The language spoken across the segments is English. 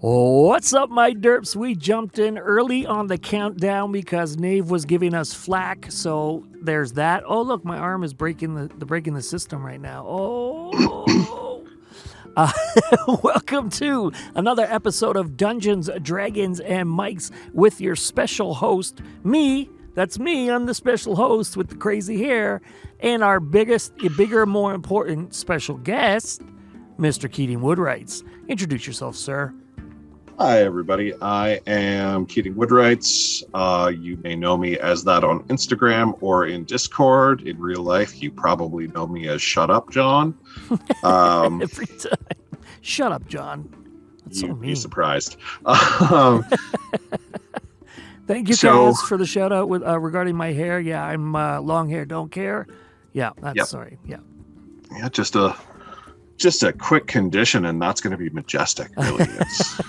What's up, my derps? We jumped in early on the countdown because Nave was giving us flack, so there's that. Oh, look, my arm is breaking the system right now. Oh. Welcome to another episode of Dungeons, Dragons, and Mics with your special host, me. That's me. I'm the special host with the crazy hair, and our bigger, more important special guest, Mr. Keating Woodwrights. Introduce yourself, sir. Hi, everybody. I am Keating Woodwrights. You may know me as that on Instagram or in Discord. In real life, you probably know me as Shut Up, John. Every time. Shut up, John. That's so mean. You'd be surprised. Thank you, guys, for the shout out with regarding my hair. Yeah, I'm long hair, don't care. Yeah, that's sorry. Yeah. Yeah, just a quick condition, and that's going to be majestic. Really is.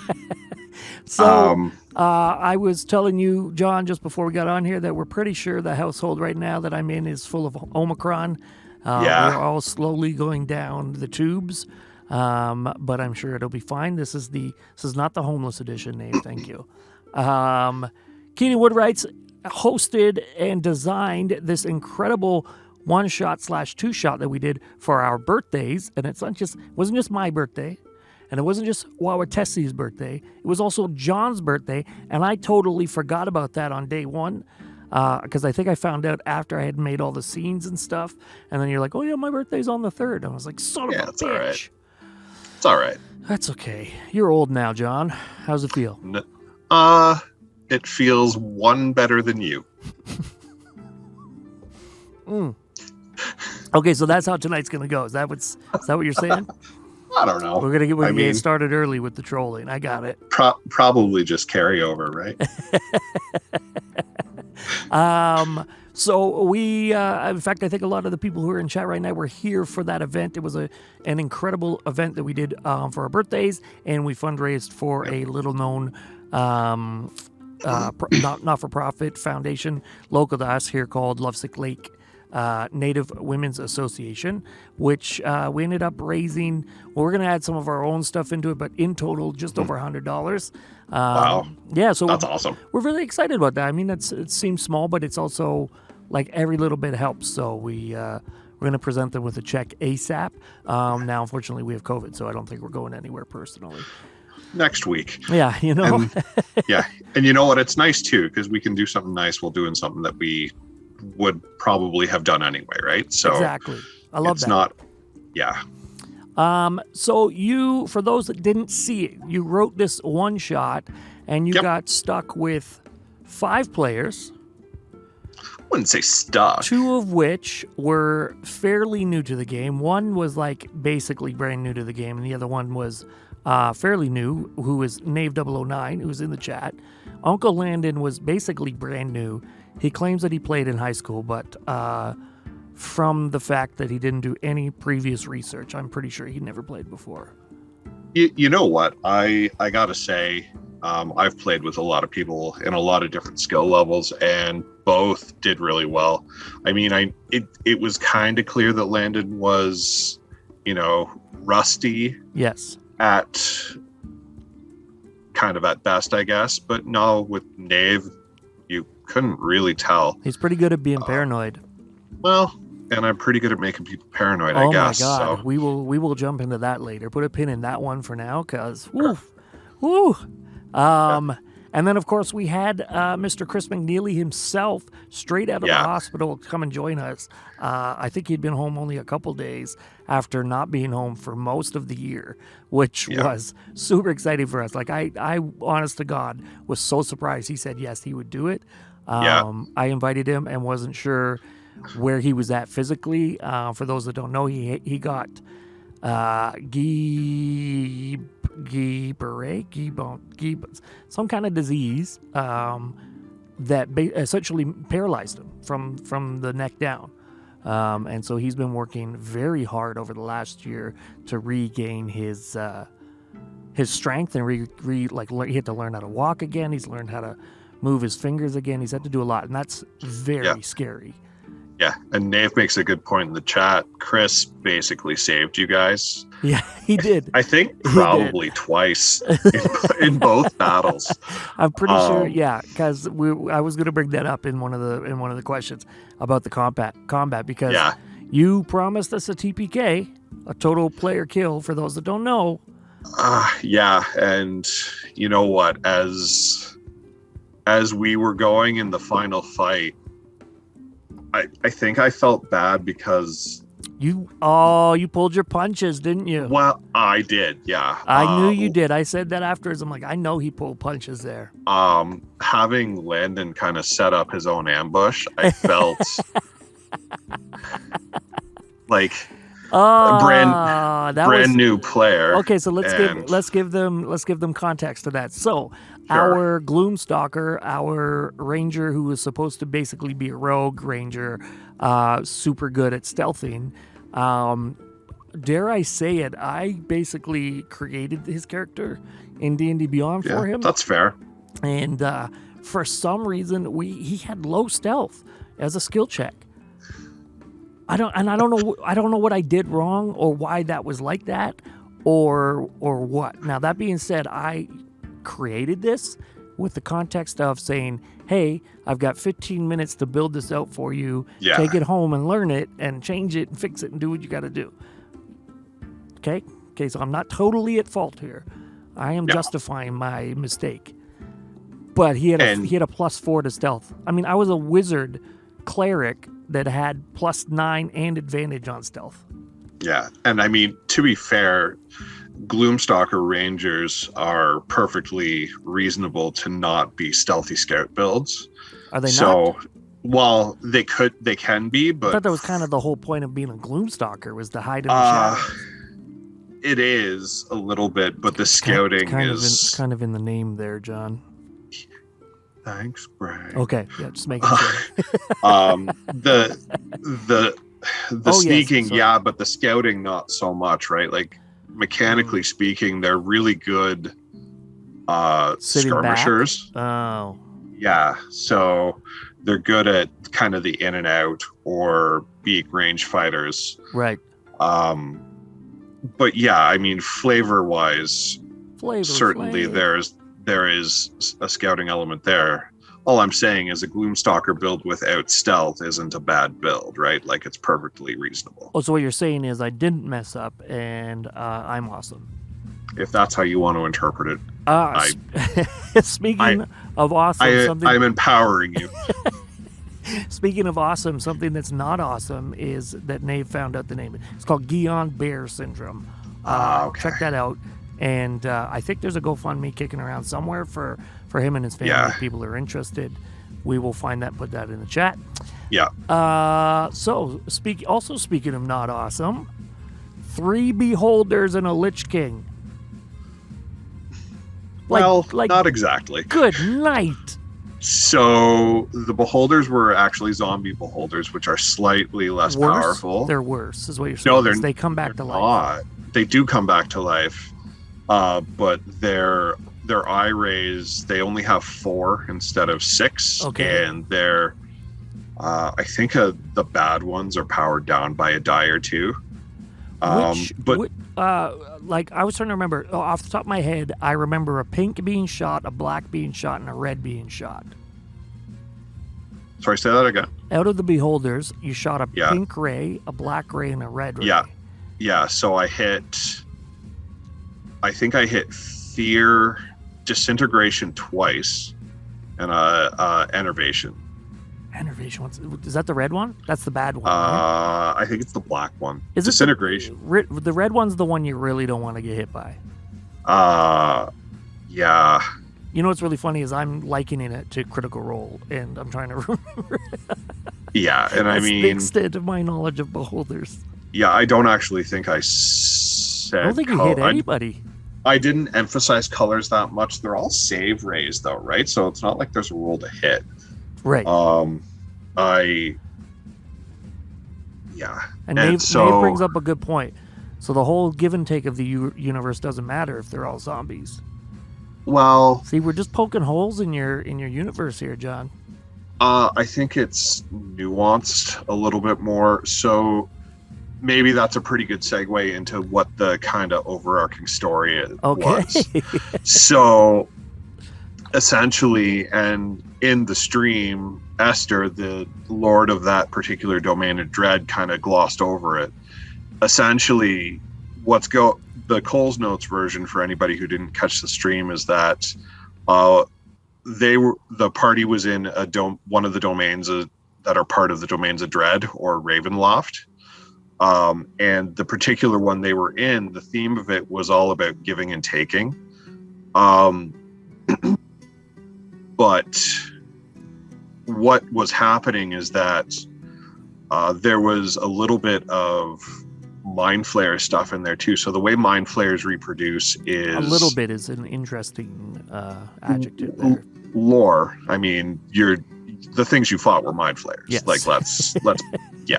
So I was telling you, John, just before we got on here, that we're pretty sure the household right now that I'm in is full of Omicron. We're all slowly going down the tubes, but I'm sure it'll be fine. This is not the homeless edition, Nate. Thank you. Keating Woodwrights hosted and designed this incredible one-shot/two-shot that we did for our birthdays, and it wasn't just my birthday. And it wasn't just Wawatessi's birthday. It was also John's birthday. And I totally forgot about that on day one. Because I think I found out after I had made all the scenes and stuff. And then you're like, oh, yeah, my birthday's on the 3rd. And I was like, son of a bitch. All right. It's all right. That's okay. You're old now, John. How's it feel? It feels one better than you. Okay, so that's how tonight's going to go. Is that what you're saying? I don't know. We're gonna get started early with the trolling. I got it. Probably just carryover, right? So we, in fact, I think a lot of the people who are in chat right now were here for that event. It was an incredible event that we did for our birthdays, and we fundraised for a little-known not-for-profit foundation local to us here called Lovesick Lake Native Women's Association, which we ended up raising. Well, we're going to add some of our own stuff into it, but in total, just over $100. Wow. Yeah, so that's awesome. We're really excited about that. I mean, it seems small, but it's also like every little bit helps. So we're going to present them with a check ASAP. Now, unfortunately, we have COVID, so I don't think we're going anywhere personally. Next week. Yeah, you know. And you know what? It's nice too because we can do something nice while doing something that we would probably have done anyway, right? So exactly. I love that. It's not, yeah. So you, for those that didn't see it, you wrote this one shot and you got stuck with 5 players. I wouldn't say stuck. 2 of which were fairly new to the game. One was like basically brand new to the game, and the other one was fairly new, who was Nave009, who's in the chat. Uncle Landon was basically brand new. He claims that he played in high school, but from the fact that he didn't do any previous research, I'm pretty sure he never played before. You know what? I gotta say, I've played with a lot of people in a lot of different skill levels, and both did really well. I mean, it was kind of clear that Landon was, rusty. Yes. At best, I guess. But no, with Nave, you couldn't really tell. He's pretty good at being paranoid. Well, and I'm pretty good at making people paranoid, I guess. Oh my God, so. we will jump into that later. Put a pin in that one for now, because woo. And then of course we had Mr. Chris Mcneely himself, straight out of the hospital, come and join us. I think he'd been home only a couple days after not being home for most of the year, which was super exciting for us. Like I honest to God, was so surprised he said yes, he would do it. I invited him and wasn't sure where he was at physically. For those that don't know, he got some kind of disease that essentially paralyzed him from the neck down. And so he's been working very hard over the last year to regain his strength and he had to learn how to walk again. He's learned how to move his fingers again. He's had to do a lot, and that's very scary. Yeah, and Nave makes a good point in the chat. Chris basically saved you guys. Yeah, he did. I think probably twice in both battles. I'm pretty sure, yeah, because I was going to bring that up in one of the questions about the combat because you promised us a TPK, a total player kill. For those that don't know. Yeah, and you know what? As we were going in the final fight, I think I felt bad because. You pulled your punches, didn't you? Well, I did, yeah. I knew you did. I said that afterwards. I'm like, I know he pulled punches there. Having Landon kind of set up his own ambush, I felt like a brand new player. Okay, so let's give them context to that. So our Gloomstalker, our ranger who was supposed to basically be a rogue ranger, super good at stealthing. Dare I say it, I basically created his character in D&D Beyond for him. That's fair. And for some reason, he had low stealth as a skill check. I don't know what I did wrong or why that was like that or what. Now that being said, I created this with the context of saying, hey, I've got 15 minutes to build this out for you. Yeah. Take it home and learn it and change it and fix it and do what you got to do. Okay, so I'm not totally at fault here. I am justifying my mistake. But he had a +4 to stealth. I mean, I was a wizard cleric that had +9 and advantage on stealth. Yeah, and I mean, to be fair, Gloomstalker Rangers are perfectly reasonable to not be stealthy scout builds. Are they not? Well, they can be, but I thought that was kind of the whole point of being a Gloomstalker was to hide in the shadows. It is a little bit, but the scouting is kind of in the name there, John. Thanks, Brian. Okay, yeah, just making sure. The sneaking, but the scouting not so much, right? Like mechanically speaking, they're really good skirmishers. Back? Oh. Yeah, so they're good at kind of the in and out or beak range fighters. Right. But yeah, I mean, flavor-wise, certainly there is a scouting element there. All I'm saying is a Gloomstalker build without stealth isn't a bad build, right? Like, it's perfectly reasonable. Oh, so what you're saying is I didn't mess up and I'm awesome. If that's how you want to interpret it. Speaking of awesome, I'm empowering you. Speaking of awesome, something that's not awesome is that Nave found out the name. It's called Guillain-Barré syndrome. Okay. Check that out. And I think there's a GoFundMe kicking around somewhere for him and his family. If people are interested, we will find that and put that in the chat. Yeah. Speaking of not awesome, 3 beholders and a Lich King. Not exactly. Good night. So the beholders were actually zombie beholders, which are slightly less powerful. They're worse, is what you're saying. No, they come back to life. They do come back to life, but their eye rays, they only have 4 instead of 6. Okay. And they're, I think the bad ones are powered down by a die or 2. I was trying to remember off the top of my head. I remember a pink being shot, a black being shot, and a red being shot. Sorry, say that again. Out of the beholders, you shot a pink ray, a black ray, and a red ray. Yeah. So I think I hit fear, disintegration twice, and enervation. Enervation. Is that the red one? That's the bad one. Right? I think it's the black one. Is disintegration? The red one's the one you really don't want to get hit by. Yeah. You know what's really funny is I'm likening it to Critical Role, and I'm trying to remember. Yeah, and That's the extent of my knowledge of beholders. Yeah, I don't actually think I said. I don't think you hit anybody. I didn't emphasize colors that much. They're all save rays, though, right? So it's not like there's a rule to hit. Right. And Nave brings up a good point. So the whole give and take of the universe doesn't matter if they're all zombies. Well, see, we're just poking holes in your universe here, John. I think it's nuanced a little bit more. So maybe that's a pretty good segue into what the kind of overarching story was. So essentially, and in the stream, Esther, the lord of that particular domain of dread, kind of glossed over it. Essentially, the Cole's Notes version, for anybody who didn't catch the stream, is that the party was in one of the domains that are part of the domains of dread, or Ravenloft. And the particular one they were in, the theme of it was all about giving and taking. But what was happening is that there was a little bit of mind flayer stuff in there too. So the way mind flayers reproduce is... A little bit is an interesting adjective there. Lore. I mean, the things you fought were mind flayers. Yes. Like, let's yeah.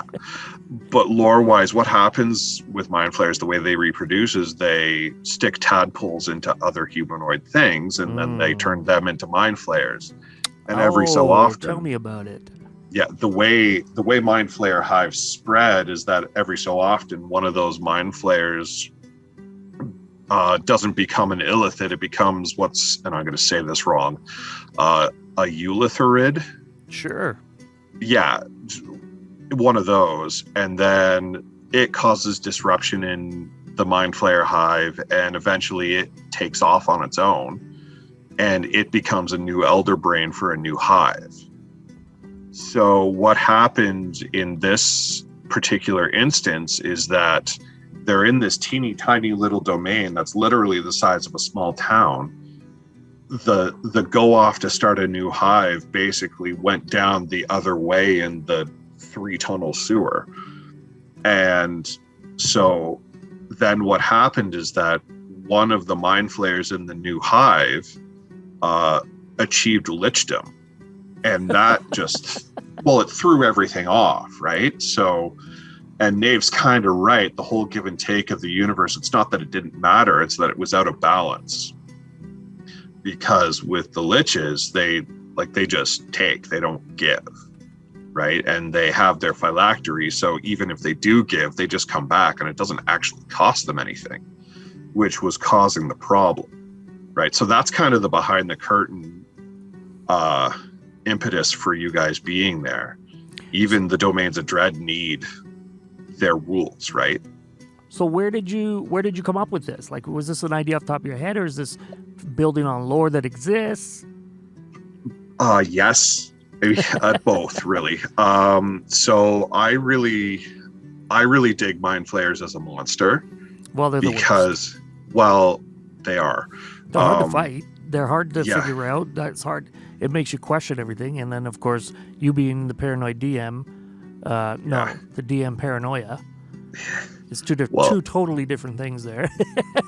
But lore-wise, what happens with mind flayers, the way they reproduce, is they stick tadpoles into other humanoid things, and then they turn them into mind flayers. And every so often... Tell me about it. Yeah, the way mind flayer hives spread is that every so often one of those mind flayers doesn't become an illithid. It becomes and I'm going to say this wrong, a eulitharid. Sure. Yeah, one of those, and then it causes disruption in the mind flayer hive, and eventually it takes off on its own, and it becomes a new elder brain for a new hive. So what happened in this particular instance is that they're in this teeny tiny little domain that's literally the size of a small town. The go off to start a new hive basically went down the other way in the 3-tunnel sewer. And so then what happened is that one of the mind flayers in the new hive achieved lichdom. And that just, it threw everything off, right? So, and Nave's kind of right, the whole give and take of the universe, it's not that it didn't matter, it's that it was out of balance. Because with the Liches, they just take, they don't give, right? And they have their phylactery, so even if they do give, they just come back, and it doesn't actually cost them anything, which was causing the problem, right? So that's kind of the behind the curtain impetus for you guys being there. Even the domains of dread need their rules, right? So where did you come up with this? Like, was this an idea off the top of your head, or is this building on lore that exists? Yes, both really. So I really dig mind flayers as a monster. Well, they're because they are. They're hard to fight. They're hard to figure out. That's hard. It makes you question everything. And then, of course, you being the paranoid DM, the DM paranoia. It's two totally different things there.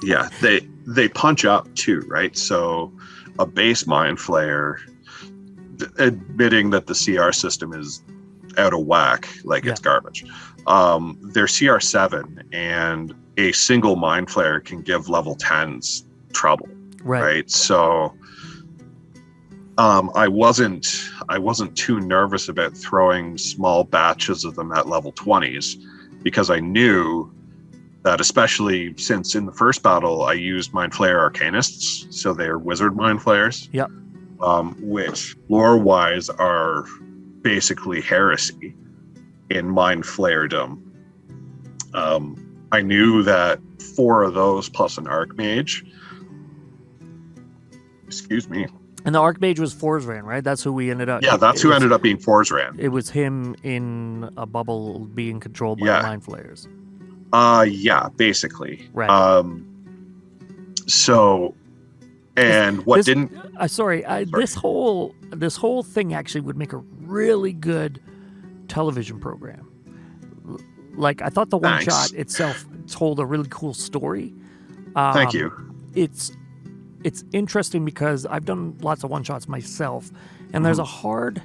Yeah, they punch up too, right? So a base mind flayer, admitting that the CR system is out of whack, it's garbage. They're CR7, and a single mind flayer can give level 10s trouble, right? So I wasn't too nervous about throwing small batches of them at level 20s, because I knew that, especially since in the first battle I used mind flayer arcanists, so they're wizard mind flayers. Yep. Which lore wise are basically heresy in mind flayerdom. I knew that 4 of those plus an archmage. Excuse me. And the archmage was Forsran, right? That's who we ended up. Yeah, that's who ended up being Forsran. It was him in a bubble being controlled by mind flayers. Yeah, basically. Right. So, and what didn't? Sorry. This whole thing actually would make a really good television program. Like, I thought the one shot itself told a really cool story. Thank you. It's interesting because I've done lots of one shots myself, and there's a hard.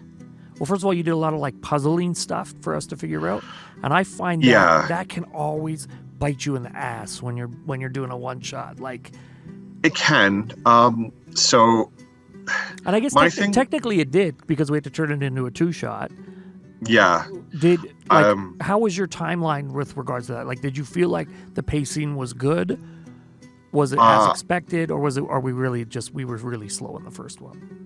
Well, first of all, you did a lot of like puzzling stuff for us to figure out, and I find that can always bite you in the ass when you're doing a one shot. Like, it can. So, and I guess technically it did, because we had to turn it into a 2-shot. Yeah. How was your timeline with regards to that? Like, did you feel like the pacing was good? Was it as expected, or are we were really slow in the first one?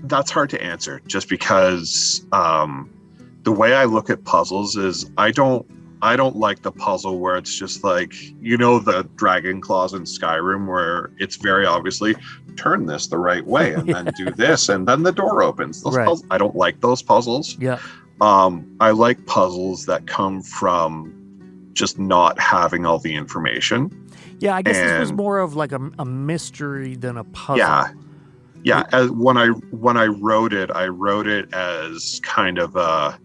That's hard to answer, just because the way I look at puzzles is I don't like the puzzle where it's just like, the dragon claws in Skyrim, where it's very obviously turn this the right way and then do this and then the door opens. Puzzles, I don't like those puzzles. Yeah. I like puzzles that come from just not having all the information. Yeah, I guess this was more of like a mystery than a puzzle. Yeah. When I wrote it as kind of a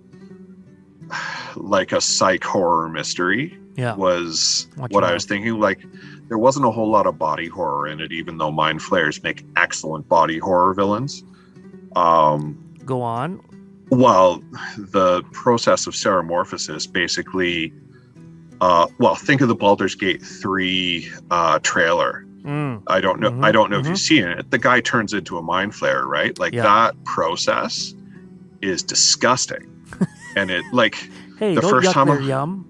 psych horror mystery. Yeah, was what I was thinking. Like, there wasn't a whole lot of body horror in it, even though Mind Flayers make excellent body horror villains. Go on. Well, the process of Ceramorphosis basically. Think of the Baldur's Gate 3 trailer. I don't know. I don't know if you've seen it. The guy turns into a Mind Flayer, right? Like, that process is disgusting. And it, like, hey, the don't first yuck time their yum.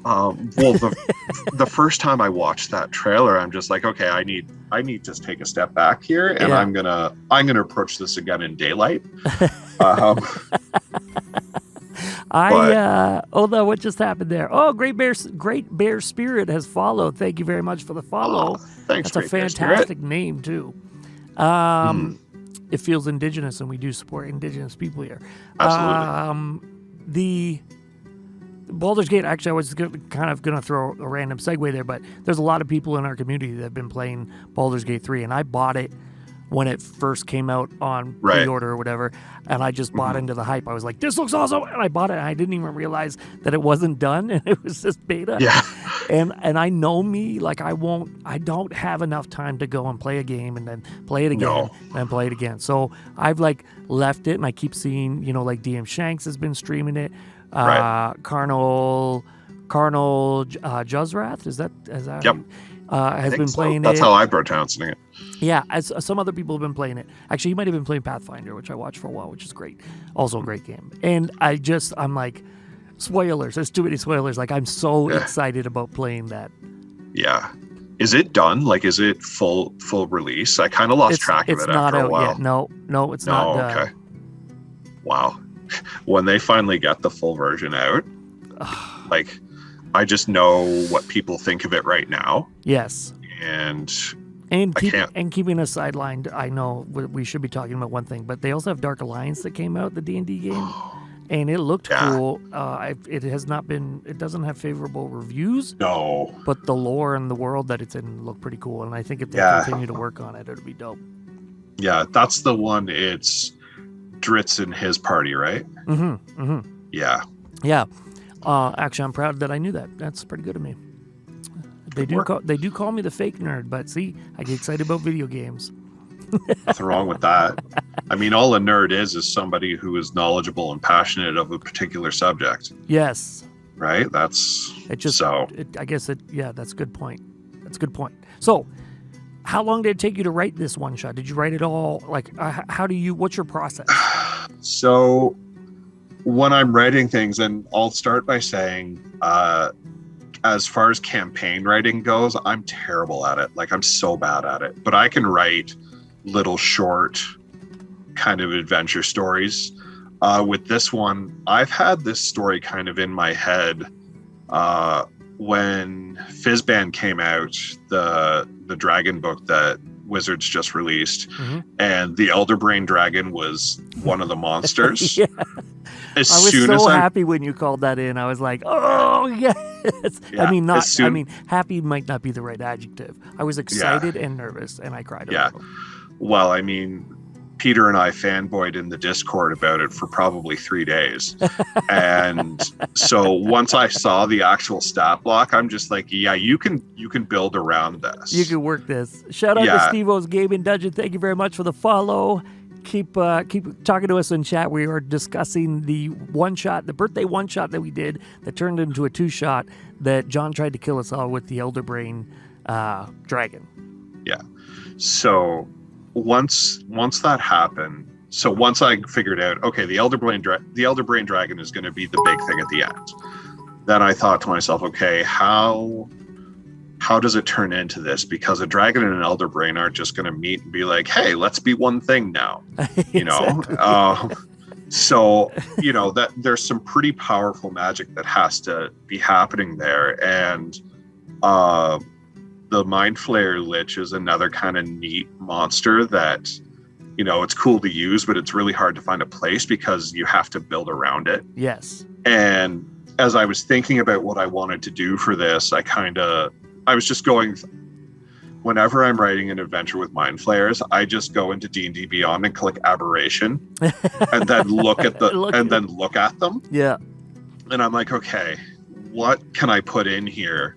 The first time I watched that trailer, I'm just like, okay, I need to take a step back here, and I'm gonna approach this again in daylight. Hold on, what just happened there? Oh, Great Bear Spirit has followed. Thank you very much for the follow. Thanks. That's a fantastic name too. It feels indigenous, and we do support indigenous people here. Absolutely. The Baldur's Gate, actually, I was kind of going to throw a random segue there, but there's a lot of people in our community that have been playing Baldur's Gate 3, and I bought it when it first came out on pre-order or whatever, and I just bought into the hype. I was like, this looks awesome, and I bought it, and I didn't even realize that it wasn't done, and it was just beta. Yeah. And I know me, like, I don't have enough time to go and play a game and then play it again and play it again. So I've, like, left it, and I keep seeing, like DM Shanks has been streaming it. Carnal Juzrath, is that yep. Has been playing That's how I'm pronouncing it. Yeah, as some other people have been playing it. Actually, he might have been playing Pathfinder, which I watched for a while, which is great. Also a great game. And I'm like, spoilers. There's too many spoilers. Like, I'm so excited about playing that. Yeah. Is it done? Like, is it full release? I kind of lost track of it after a while. Yet. No, it's not done. Okay. Wow. When they finally get the full version out, like, I just know what people think of it right now. Yes. And keeping us sidelined, I know we should be talking about one thing, but they also have Dark Alliance that came out, the D&D game, and it looked cool. It doesn't have favorable reviews. No. But the lore and the world that it's in look pretty cool, and I think if they continue to work on it, it'll be dope. Yeah, that's the one. It's Dritz and his party, right? Mm-hmm. Mm-hmm. Yeah. Yeah. Actually, I'm proud that I knew that. That's pretty good of me. They do call me the fake nerd, but see, I get excited about video games. Nothing wrong with that. I mean, all a nerd is somebody who is knowledgeable and passionate of a particular subject. Yes. Right? That's it. Just so. I guess it. Yeah, that's a good point. That's a good point. So, how long did it take you to write this one shot? Did you write it all? Like, what's your process? So, when I'm writing things, and I'll start by saying, as far as campaign writing goes, I'm terrible at it. Like, I'm so bad at it. But I can write little short kind of adventure stories. With this one, I've had this story kind of in my head when Fizzband came out, the dragon book that Wizards just released, and the Elderbrain dragon was one of the monsters. Yeah. I was so happy when you called that in. I was like, oh, yes. Yeah, I mean, happy might not be the right adjective. I was excited and nervous, and I cried. Yeah. Well, I mean, Peter and I fanboyed in the Discord about it for probably 3 days. And so once I saw the actual stat block, I'm just like, yeah, you can build around this. You can work this. Shout out to Steve-O's Gaming Dungeon. Thank you very much for the follow. Keep talking to us in chat. We are discussing the birthday one shot that we did that turned into a 2-shot that John tried to kill us all with the Elderbrain dragon. Yeah. So once that happened, So once I figured out, okay, the Elder Brain Dragon is going to be the big thing at the end. Then I thought to myself, okay, how does it turn into this? Because a dragon and an Elder Brain aren't just going to meet and be like, hey, let's be one thing now, you know? So, you know, that there's some pretty powerful magic that has to be happening there. And the Mind Flayer Lich is another kind of neat monster that, you know, it's cool to use, but it's really hard to find a place because you have to build around it. Yes. And as I was thinking about what I wanted to do for this, I was just going, whenever I'm writing an adventure with Mind Flayers, I just go into D&D Beyond and click Aberration and then look at them. Yeah. And I'm like, okay, what can I put in here?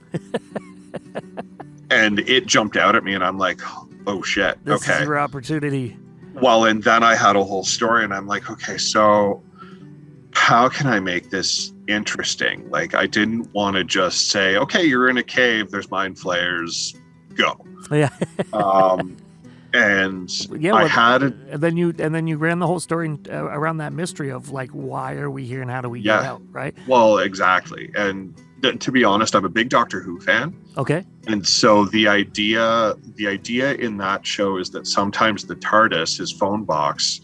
And it jumped out at me and I'm like, oh shit. This is your opportunity. Well, and then I had a whole story and I'm like, okay, so how can I make this interesting? Like, I didn't want to just say, okay, you're in a cave, there's Mind Flayers, go. Yeah. And I had it. And then you ran the whole story around that mystery of like, why are we here and how do we get out, right? Well, exactly. And to be honest, I'm a big Doctor Who fan. Okay. And so the idea in that show is that sometimes the TARDIS, his phone box,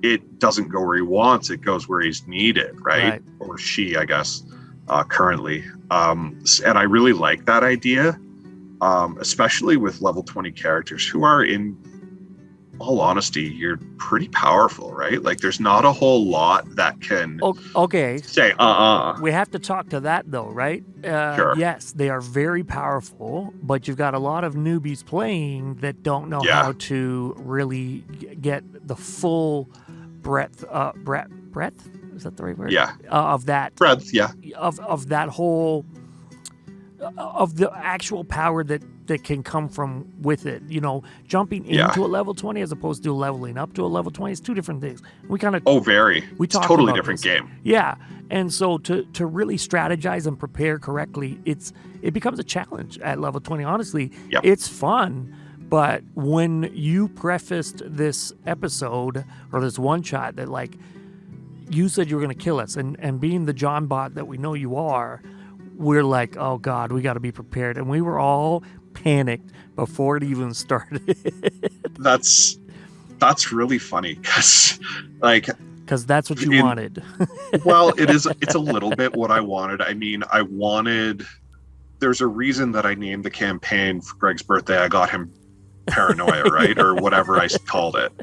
it doesn't go where he wants, it goes where he's needed, right? Or she, I guess, currently. And I really like that idea, especially with level 20 characters who are, in all honesty, you're pretty powerful, right? Like, there's not a whole lot that can say, We have to talk to that, though, right? Sure. Yes, they are very powerful, but you've got a lot of newbies playing that don't know how to really get the full breadth? Is that the right word? Yeah. Of that. Breadth, yeah. Of that whole, of the actual power that can come from with it. You know, jumping into a level 20 as opposed to leveling up to a level 20 is two different things. We kind of... It's totally different game. Yeah. And so to really strategize and prepare correctly, it becomes a challenge at level 20. Honestly, it's fun. But when you prefaced this episode or this one shot that, like, you said you were going to kill us, and being the John bot that we know you are, we're like, oh God, we got to be prepared. And we were all panicked before it even started. That's really funny because that's what you wanted. Well, it's a little bit what I wanted. I mean, there's a reason that I named the campaign for Greg's birthday. I got him paranoia, right? Or whatever I called it.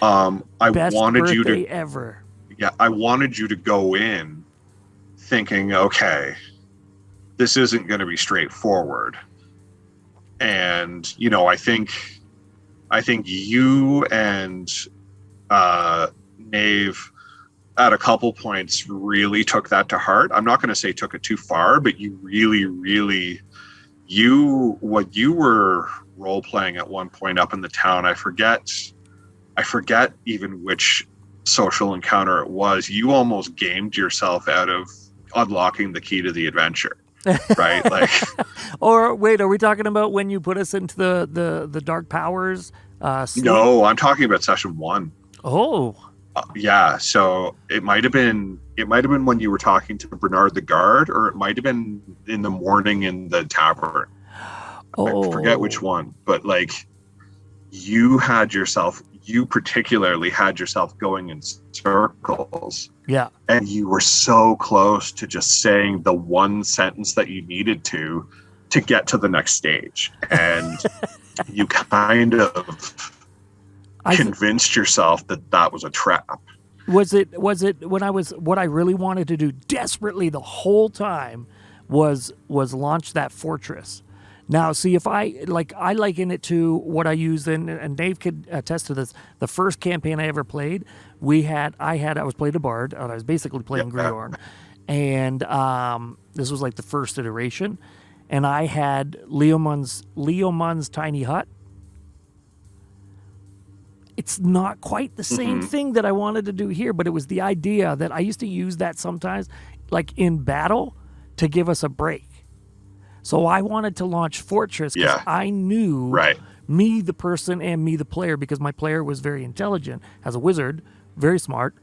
Best wanted you to ever. Yeah, I wanted you to go in thinking, okay, this isn't going to be straightforward. And, you know, I think you and Nave at a couple points really took that to heart. I'm not going to say took it too far, but you really, really, what you were role playing at one point up in the town, I forget even which social encounter it was. You almost gamed yourself out of unlocking the key to the adventure. Right? Like, or wait, are we talking about when you put us into the dark powers? No, I'm talking about session 1. Oh, yeah. So it might have been when you were talking to Bernard the guard, or it might have been in the morning in the tavern. I forget which one, but like you particularly had yourself going in circles. Yeah. And you were so close to just saying the one sentence that you needed to get to the next stage. And you kind of convinced yourself that was a trap. Was it what I really wanted to do desperately the whole time was launch that fortress. Now, see, if I liken it to what I used and Dave could attest to this. The first campaign I ever played, I was playing a bard, and I was basically playing Griorn, and this was like the first iteration, and I had Leomund's tiny hut. It's not quite the same thing that I wanted to do here, but it was the idea that I used to use that sometimes, like in battle, to give us a break. So I wanted to launch Fortress because I knew me, the person, and me, the player, because my player was very intelligent as a wizard, very smart,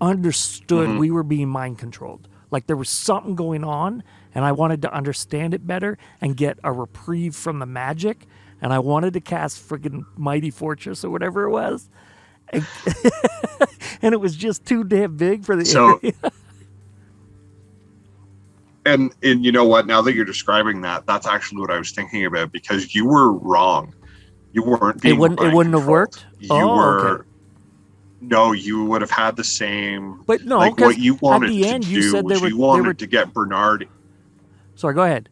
understood we were being mind controlled. Like there was something going on, and I wanted to understand it better and get a reprieve from the magic. And I wanted to cast friggin' Mighty Fortress or whatever it was. And, and it was just too damn big for the area. And you know what? Now that you're describing that, that's actually what I was thinking about, because you were wrong. You weren't being It wouldn't have worked? Okay. No, you would have had the same. But no, like what you wanted at the end, to you do said was you wanted to get Bernard. Sorry, go ahead.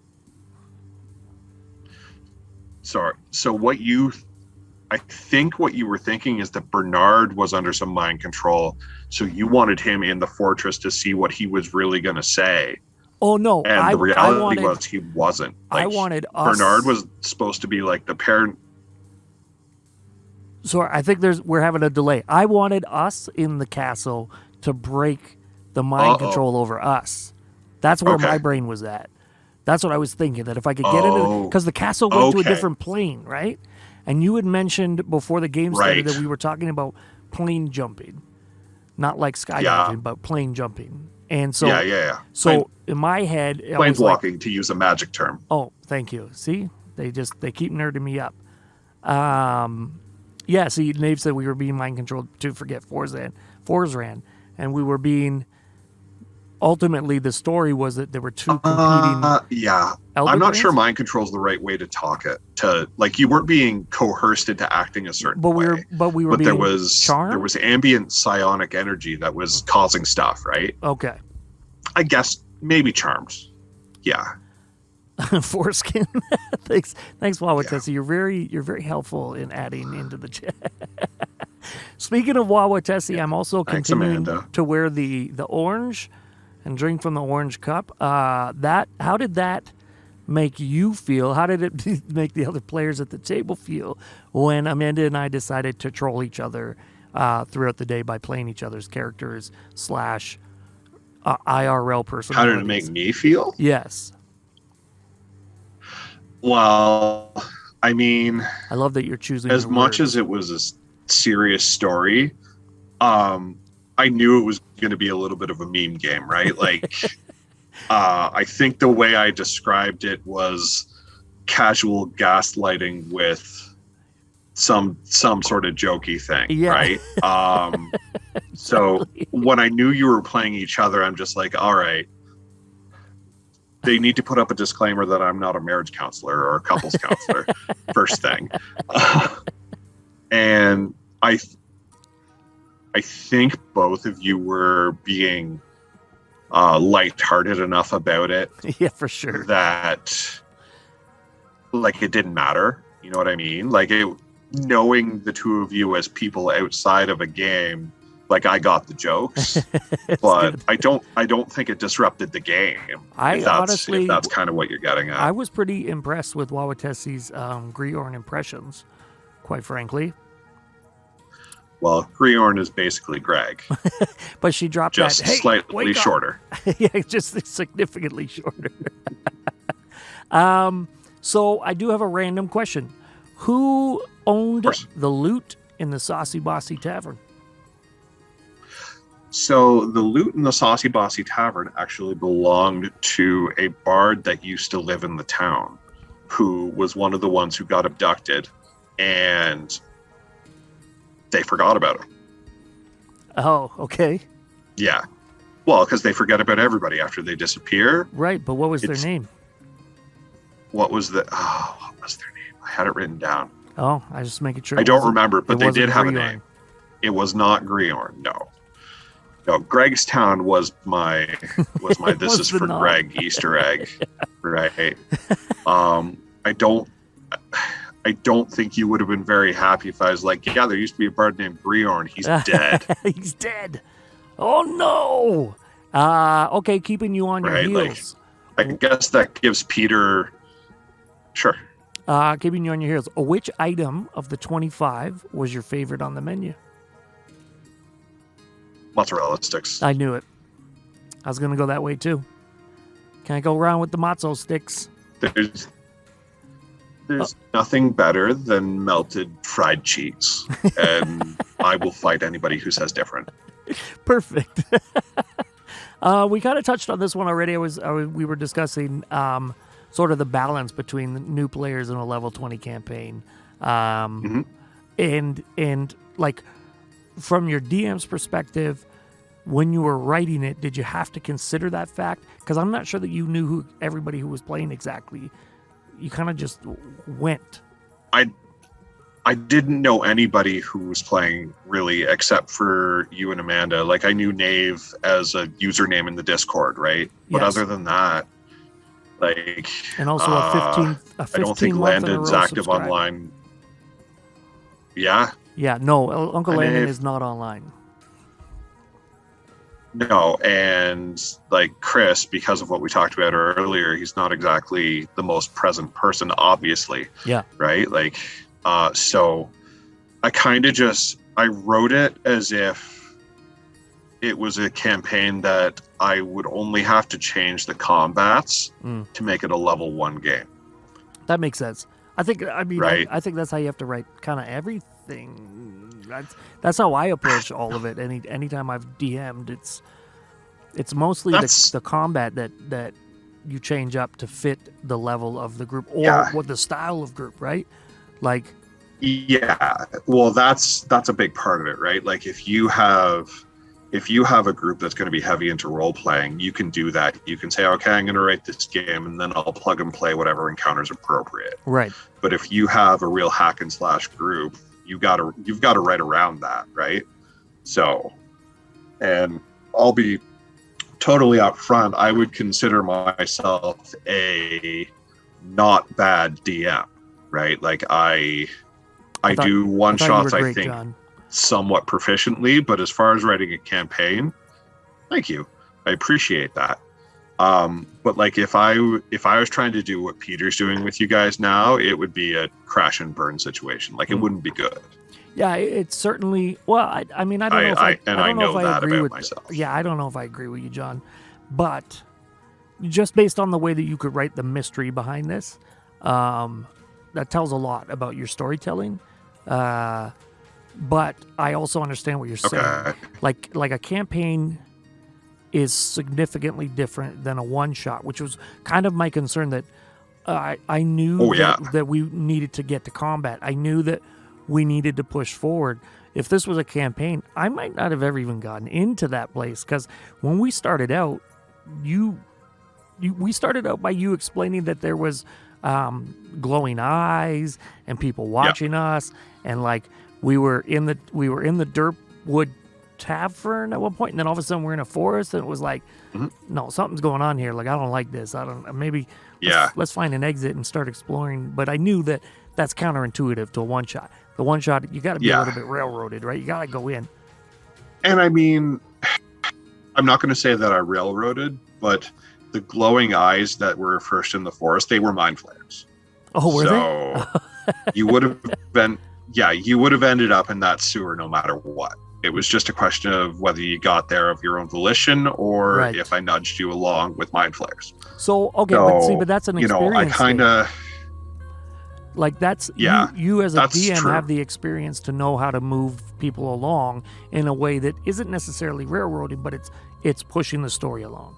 Sorry. So I think what you were thinking is that Bernard was under some mind control. So you wanted him in the fortress to see what he was really going to say. Oh, no. And the reality was he wasn't. Like, I wanted us. Bernard was supposed to be like the parent. So I think we're having a delay. I wanted us in the castle to break the mind control over us. That's where my brain was at. That's what I was thinking, that if I could get into because the castle went to a different plane, right? And you had mentioned before the game started that we were talking about plane jumping. Not like skydiving, but plane jumping. And so, so in my head, planeswalking, to use a magic term. Oh, thank you. See, they keep nerding me up. Yeah. See, Nave said we were being mind controlled to forget Forzran, and we were being. Ultimately, the story was that there were two competing. I'm not sure mind control is the right way to talk it. To like, you weren't being coerced into acting a certain way. But there was charmed? There was ambient psionic energy that was causing stuff, right? Okay. I guess maybe charmed. Yeah. Foreskin. Thanks, Wawatessi. Yeah. You're very helpful in adding into the chat. Speaking of Wawatessi, I'm also continuing to wear the orange and drink from the orange cup. How did that make you feel? How did it make the other players at the table feel when Amanda and I decided to troll each other throughout the day by playing each other's characters / IRL personalities? How did it make me feel? Yes. Well, I mean, I love that you're choosing as much as it was a serious story. I knew it was going to be a little bit of a meme game, right? Like, I think the way I described it was casual gaslighting with some sort of jokey thing, right? So when I knew you were playing each other, I'm just like, all right, they need to put up a disclaimer that I'm not a marriage counselor or a couples counselor, first thing. And I think both of you were being lighthearted enough about it. Yeah, for sure. That, like, it didn't matter. You know what I mean? Like, knowing the two of you as people outside of a game, like, I got the jokes, but good. I don't think it disrupted the game. Honestly, if that's kind of what you're getting at. I was pretty impressed with Wawatessi's Griorn impressions, quite frankly. Well, Griorn is basically Greg. But she dropped just that. Slightly shorter. Yeah, just significantly shorter. So I do have a random question. Who owned the loot in the Saucy Bossy Tavern? So the loot in the Saucy Bossy Tavern actually belonged to a bard that used to live in the town, who was one of the ones who got abducted, and they forgot about him. Oh, okay. Yeah. Well, because they forget about everybody after they disappear. Right, but what was their name? What was their name? I had it written down. Oh, I just making sure. I don't remember, but they did have a name. It was not Griorn, no. No, Greg's Town was my this is for Greg Easter egg, right? I don't think you would have been very happy if I was like, yeah, there used to be a bard named Griorn. He's dead. He's dead. Oh, no. Okay, keeping you on your heels. Like, I guess that gives Peter... Sure. Keeping you on your heels. Which item of the 25 was your favorite on the menu? Mozzarella sticks. I knew it. I was going to go that way, too. Can't go around with the mozzo sticks. There's nothing better than melted fried cheese, and I will fight anybody who says different. Perfect. We kind of touched on this one already. We were discussing sort of the balance between the new players in a level 20 campaign, and like from your DM's perspective, when you were writing it, did you have to consider that fact? Because I'm not sure that you knew everybody who was playing exactly. You kind of just went. I didn't know anybody who was playing really, except for you and Amanda. Like, I knew Nave as a username in the Discord, right? But other than that, like, and also a 15 I don't think Landon's active online. Yeah. Yeah. No, Uncle Landon is not online. No, and like Chris, because of what we talked about earlier, he's not exactly the most present person, obviously. Yeah. Right? Like, so I kind of I wrote it as if it was a campaign that I would only have to change the combats to make it a level 1 game. That makes sense. I think that's how you have to write kind of everything. That's how I approach all of it. Anytime I've DM'd, it's mostly the combat that you change up to fit the level of the group or what the style of group, right? Like, yeah, well, that's a big part of it, right? Like, if you have a group that's going to be heavy into role playing, you can do that. You can say, okay, I'm going to write this game, and then I'll plug and play whatever encounters appropriate. Right. But if you have a real hack and slash group, you've got to write around that, right? So, and I'll be totally upfront, I would consider myself a not bad DM, right? Like, I do one shots, I think, John, somewhat proficiently, but as far as writing a campaign, thank you, I appreciate that. But like, if I was trying to do what Peter's doing with you guys now, it would be a crash and burn situation. Like, it wouldn't be good. Yeah, it's certainly. Well, I mean, I don't know if I agree with myself. Yeah, I don't know if I agree with you, John. But just based on the way that you could write the mystery behind this, that tells a lot about your storytelling. But I also understand what you're saying. Okay. Like a campaign is significantly different than a one-shot, which was kind of my concern, that I knew that we needed to get to combat. I knew that we needed to push forward. If this was a campaign, I might not have ever even gotten into that place, because when we started out, we started out by you explaining that there was glowing eyes and people watching us, and like we were in the Dirtwood Tavern at one point, and then all of a sudden we're in a forest, and it was like, no, something's going on here. Like, I don't like this. Let's find an exit and start exploring. But I knew that that's counterintuitive to a one shot. The one shot, you got to be a little bit railroaded, right? You got to go in. And I mean, I'm not going to say that I railroaded, but the glowing eyes that were first in the forest, they were mind flayers. Oh, were they? you would have ended up in that sewer no matter what. It was just a question of whether you got there of your own volition, or if I nudged you along with mind flayers. So, okay, but that's an experience. I kind of... Like, that's... You as a DM have the experience to know how to move people along in a way that isn't necessarily railroading, but it's pushing the story along.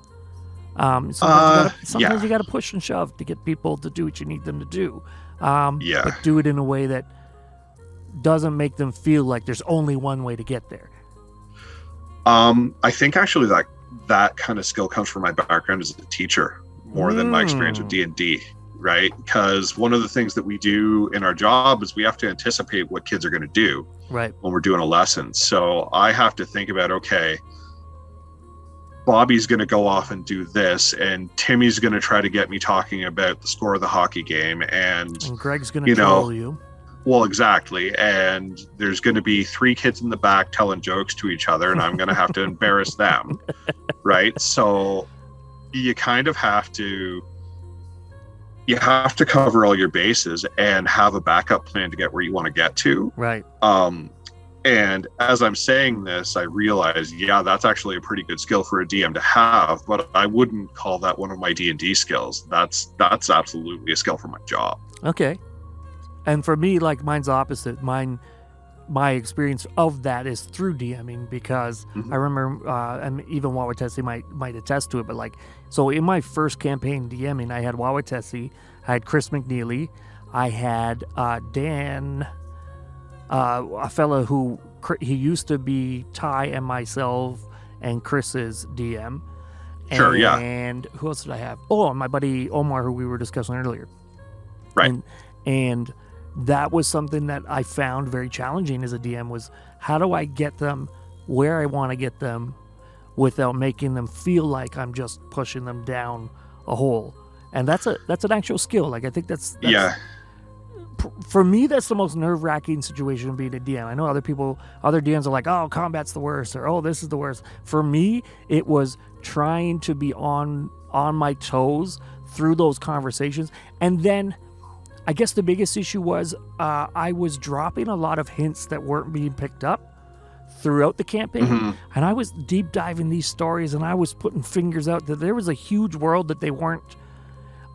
Sometimes you got to push and shove to get people to do what you need them to do. But do it in a way that doesn't make them feel like there's only one way to get there. I think actually that kind of skill comes from my background as a teacher more than my experience with D&D, right? Because one of the things that we do in our job is we have to anticipate what kids are going to do when we're doing a lesson. So I have to think about, okay, Bobby's going to go off and do this, and Timmy's going to try to get me talking about the score of the hockey game, and Greg's going to troll you. Well, exactly. And there's going to be 3 kids in the back telling jokes to each other, and I'm going to have to embarrass them. Right? So you kind of have to cover all your bases and have a backup plan to get where you want to get to. Right. And as I'm saying this, I realize, that's actually a pretty good skill for a DM to have, but I wouldn't call that one of my D&D skills. That's absolutely a skill for my job. Okay. And for me, like, mine's opposite. My experience of that is through DMing, because I remember, and even Wawatesi might attest to it, but like, so in my first campaign DMing, I had Wawatesi, I had Chris McNeely, I had Dan, a fella who he used to be Ty and myself and Chris's DM. Sure, yeah. And who else did I have? Oh, my buddy Omar, who we were discussing earlier. Right. And that was something that I found very challenging as a DM, was how do I get them where I want to get them without making them feel like I'm just pushing them down a hole. And that's an actual skill. Like, I think that's yeah. For me, that's the most nerve-wracking situation of being a DM. I know other DMs are like, oh, combat's the worst, or oh, this is the worst. For me, it was trying to be on my toes through those conversations. And then I guess the biggest issue was I was dropping a lot of hints that weren't being picked up throughout the campaign. And I was deep diving these stories, and I was putting fingers out that there was a huge world that they weren't.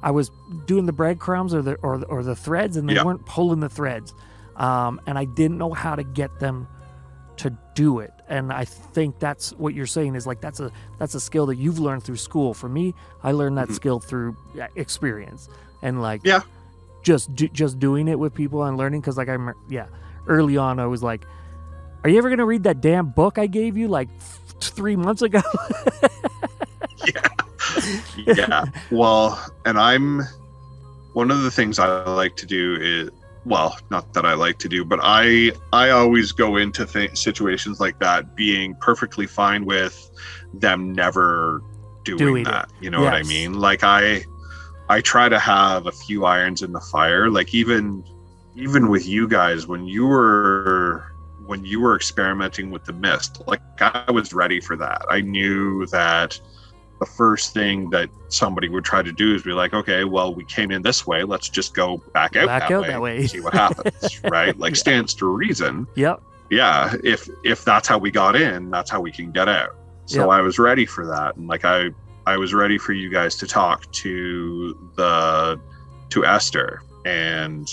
I was doing the breadcrumbs or the threads, and they weren't pulling the threads. And I didn't know how to get them to do it. And I think that's what you're saying, is like that's a skill that you've learned through school. For me, I learned that skill through experience, and like just doing it with people and learning. Because like early on I was like, are you ever gonna read that damn book I gave you like 3 months ago? Yeah. Well, and one of the things I like to do is, well, not that I like to do, but I always go into situations like that being perfectly fine with them never doing that. You know what I mean? Like I try to have a few irons in the fire. Like even with you guys, when you were experimenting with the mist, like I was ready for that. I knew that the first thing that somebody would try to do is be like, okay, well, we came in this way, let's just go back out that way and see what happens. Right? Like stands to reason. Yep. Yeah. If that's how we got in, that's how we can get out. So I was ready for that. And like I was ready for you guys to talk to Esther, and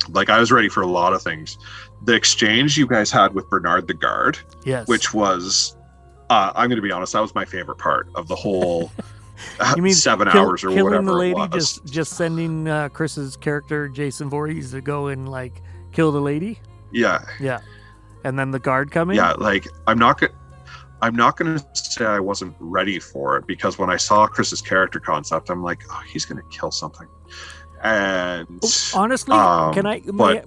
like I was ready for a lot of things. The exchange you guys had with Bernard the Guard, which was I'm going to be honest, that was my favorite part of the whole 7 hours or whatever. Killing the lady, it was. just sending Chris's character Jason Voorhees to go and like kill the lady. Yeah. Yeah. And then the guard coming. Yeah, like I'm not going to say I wasn't ready for it, because when I saw Chris's character concept, I'm like, oh, he's going to kill something. And honestly,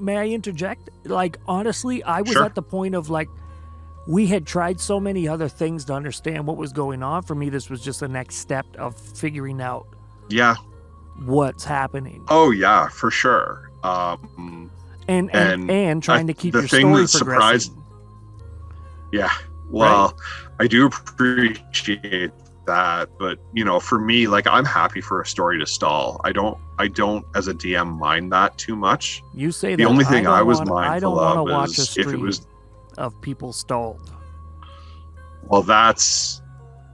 may I interject? Like honestly, I was at the point of like, we had tried so many other things to understand what was going on. For me, this was just the next step of figuring out what's happening. Oh yeah, for sure. And trying to keep your story progressing. Yeah. Well, I do appreciate that, but you know, for me, like I'm happy for a story to stall. I don't as a DM mind that too much. You say that. The only thing I was mindful of is if it was of people stalled. Well, that's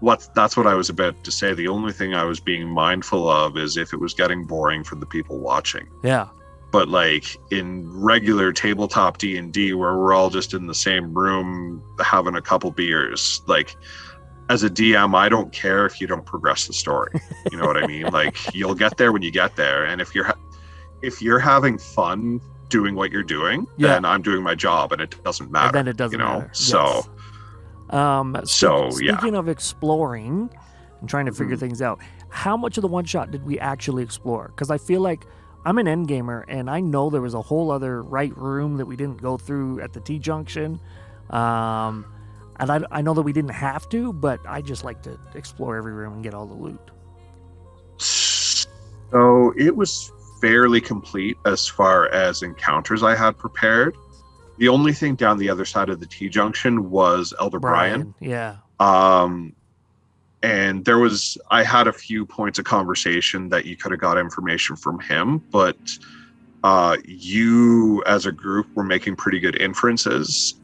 what I was about to say. The only thing I was being mindful of is if it was getting boring for the people watching. Yeah. But like in regular tabletop D&D, where we're all just in the same room having a couple beers, like as a DM, I don't care if you don't progress the story. You know what I mean? Like you'll get there when you get there, and if you're having fun doing what you're doing, then I'm doing my job, and it doesn't matter. And then it doesn't matter. So, speaking of exploring and trying to figure things out, how much of the one shot did we actually explore? Because I feel like I'm an endgamer, and I know there was a whole other right room that we didn't go through at the T-junction. And I know that we didn't have to, but I just like to explore every room and get all the loot. So it was fairly complete as far as encounters I had prepared. The only thing down the other side of the T-junction was Elder Brian. Yeah. And I had a few points of conversation that you could have got information from him, but you as a group were making pretty good inferences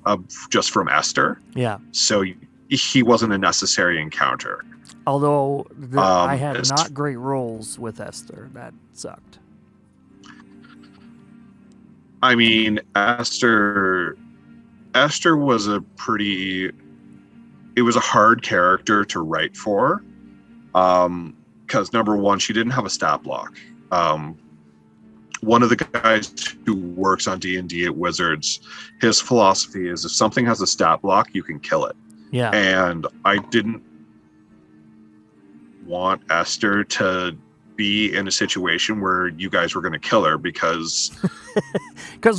just from Esther. Yeah. So he wasn't a necessary encounter. Although I had not great rolls with Esther. That sucked. I mean, Esther was it was a hard character to write for, because number one, she didn't have a stat block. One of the guys who works on D&D at Wizards, his philosophy is if something has a stat block, you can kill it. Yeah. And I didn't want Esther to be in a situation where you guys were going to kill her, because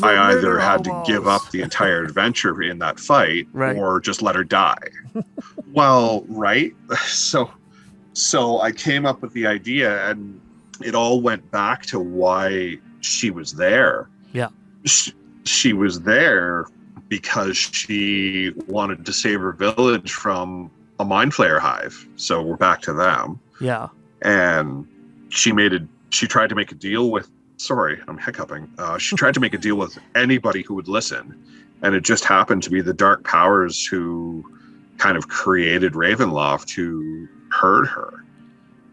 I either had to give up the entire adventure in that fight, right, or just let her die. Well, right. So I came up with the idea, and it all went back to why she was there. Yeah. She was there because she wanted to save her village from a mind flayer hive. So we're back to them. Yeah. And she tried to make a deal with, sorry, I'm hiccuping. She tried to make a deal with anybody who would listen. And it just happened to be the dark powers who kind of created Ravenloft who heard her.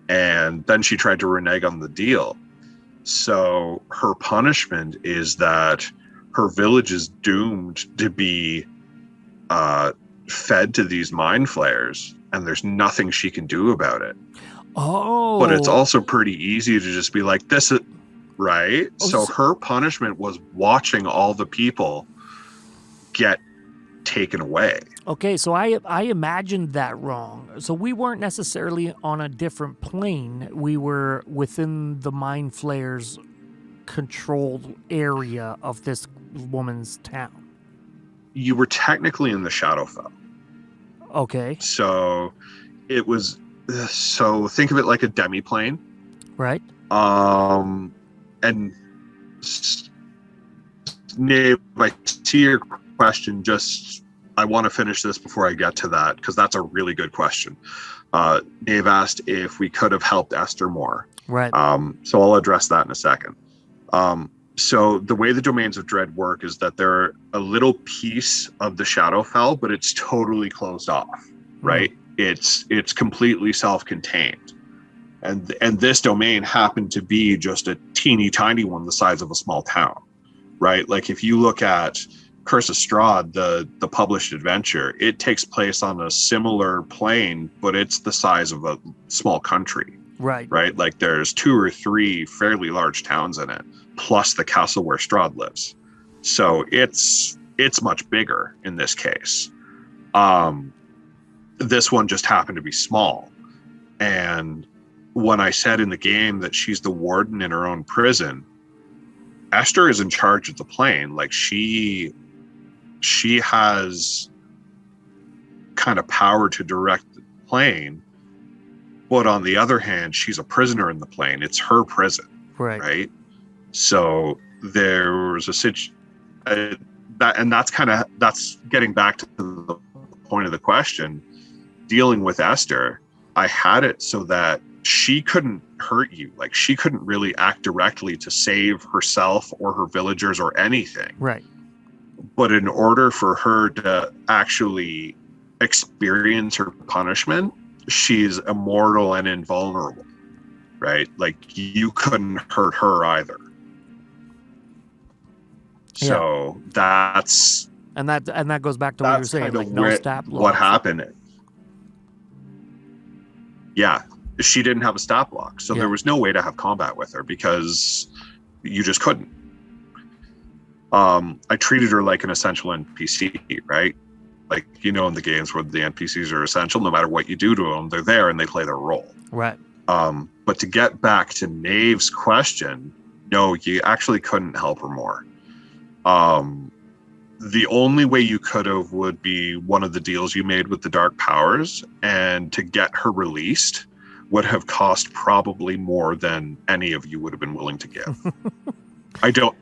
And then she tried to renege on the deal. So her punishment is that her village is doomed to be fed to these mind flayers, and there's nothing she can do about it. Oh. But it's also pretty easy to just be like, this is right. Oh, so her punishment was watching all the people get taken away. Okay, so I imagined that wrong. So we weren't necessarily on a different plane. We were within the mind flayers controlled area of this woman's town. You were technically in the Shadowfell. Okay. So it was, so think of it like a demi-plane. Right. And Nave, I see your question, just I want to finish this before I get to that, because that's a really good question. Dave asked if we could have helped Esther more. Right. So I'll address that in a second. So the way the Domains of Dread work is that they're a little piece of the Shadowfell, but it's totally closed off, right? It's completely self-contained. And this domain happened to be just a teeny tiny one the size of a small town, right? Like if you look at Curse of Strahd, the published adventure, it takes place on a similar plane, but it's the size of a small country. Right. Right? Like there's 2 or 3 fairly large towns in it, plus the castle where Strahd lives. So it's much bigger in this case. This one just happened to be small. And when I said in the game that she's the warden in her own prison, Esther is in charge of the plane. Like she has kind of power to direct the plane, but on the other hand, she's a prisoner in the plane. It's her prison, right? So there was that's getting back to the point of the question. Dealing with Esther, I had it so that she couldn't hurt you. Like she couldn't really act directly to save herself or her villagers or anything. Right. But in order for her to actually experience her punishment, she's immortal and invulnerable, right? Like you couldn't hurt her either. So that's and that goes back to what you were saying, like no stat block. What happened? Yeah, she didn't have a stat block, so there was no way to have combat with her because you just couldn't. I treated her like an essential NPC, right? Like, you know, in the games where the NPCs are essential, no matter what you do to them, they're there and they play their role. Right. But to get back to Nave's question, no, you actually couldn't help her more. The only way you could have would be one of the deals you made with the Dark Powers, and to get her released would have cost probably more than any of you would have been willing to give. I don't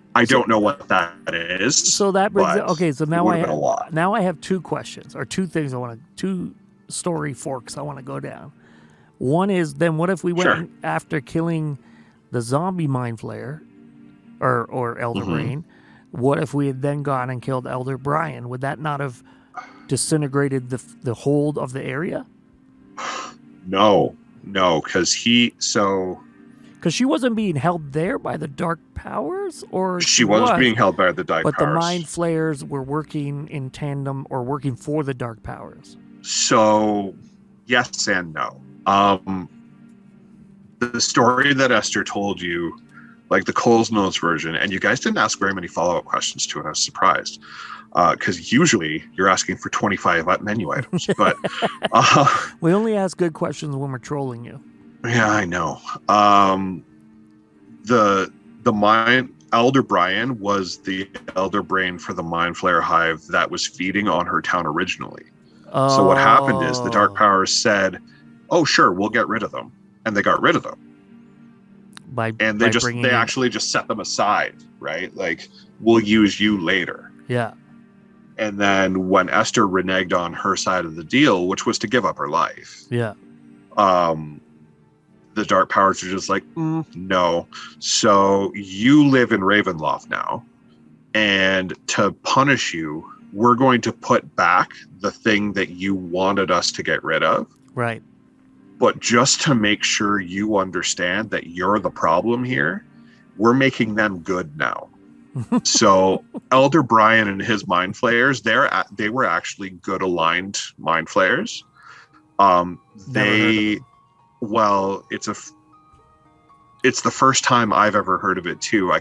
know what that is. So that brings okay. So now I have 2 questions or 2 things two story forks I want to go down. One is then what if we went after killing the zombie mind flayer or Elder Brain? What if we had then gone and killed Elder Brian? Would that not have disintegrated the hold of the area? No, because Because she wasn't being held there by the dark powers, or she was being held by the dark powers. But the mind flayers were working in tandem or working for the dark powers. So, yes and no. The story that Esther told you, like the Cole's Notes version, and you guys didn't ask very many follow-up questions to it. I was surprised. Because usually you're asking for 25 menu items, but we only ask good questions when we're trolling you. Yeah, I know. The Elder Brian was the elder brain for the Mind Flayer Hive that was feeding on her town originally. So what happened is the Dark Powers said, "Oh, sure, we'll get rid of them," and they got rid of them. They actually just set them aside, right? Like, we'll use you later. Yeah. And then when Esther reneged on her side of the deal, which was to give up her life. Yeah. The Dark Powers are just like, no. So you live in Ravenloft now, and to punish you, we're going to put back the thing that you wanted us to get rid of. Right. But just to make sure you understand that you're the problem here, we're making them good now. So Elder Brian and his Mind Flayers, they were actually good aligned Mind Flayers. Well, it's the first time I've ever heard of it too. I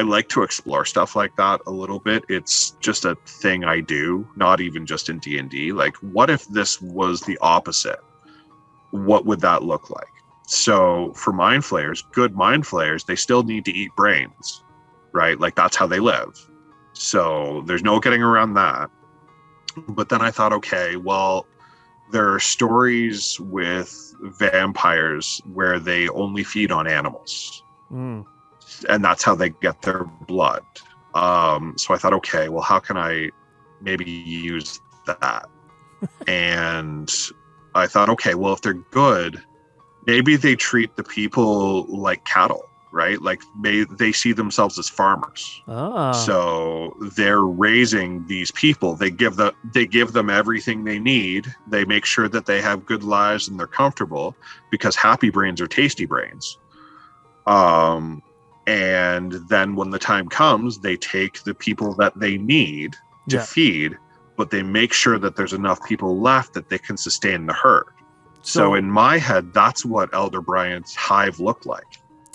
like to explore stuff like that a little bit. It's just a thing I do, not even just in D&D. Like, what if this was the opposite? What would that look like? So for Mind Flayers, good Mind Flayers, they still need to eat brains, right? Like, that's how they live. So there's no getting around that. But then I thought, okay, well, there are stories with vampires where they only feed on animals. And that's how they get their blood. So I thought, okay, well, how can I maybe use that? And I thought, okay, well, if they're good, maybe they treat the people like cattle, right? Like, they see themselves as farmers. So they're raising these people. They give them everything they need. They make sure that they have good lives and they're comfortable, because happy brains are tasty brains. And then when the time comes, they take the people that they need to feed, but they make sure that there's enough people left that they can sustain the herd. So in my head, that's what Elder Brian's hive looked like.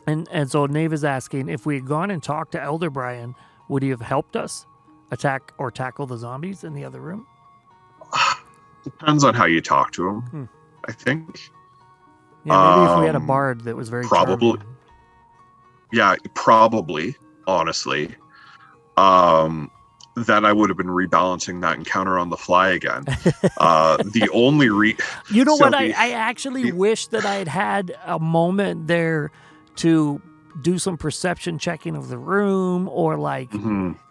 And so Nave is asking, if we had gone and talked to Elder Brian, would he have helped us attack or tackle the zombies in the other room? Depends on how you talk to him, I think. Yeah, maybe if we had a bard that was very probably charming. Yeah, probably, honestly. Then I would have been rebalancing that encounter on the fly again. The only I actually wish that I had a moment there to do some perception checking of the room, or like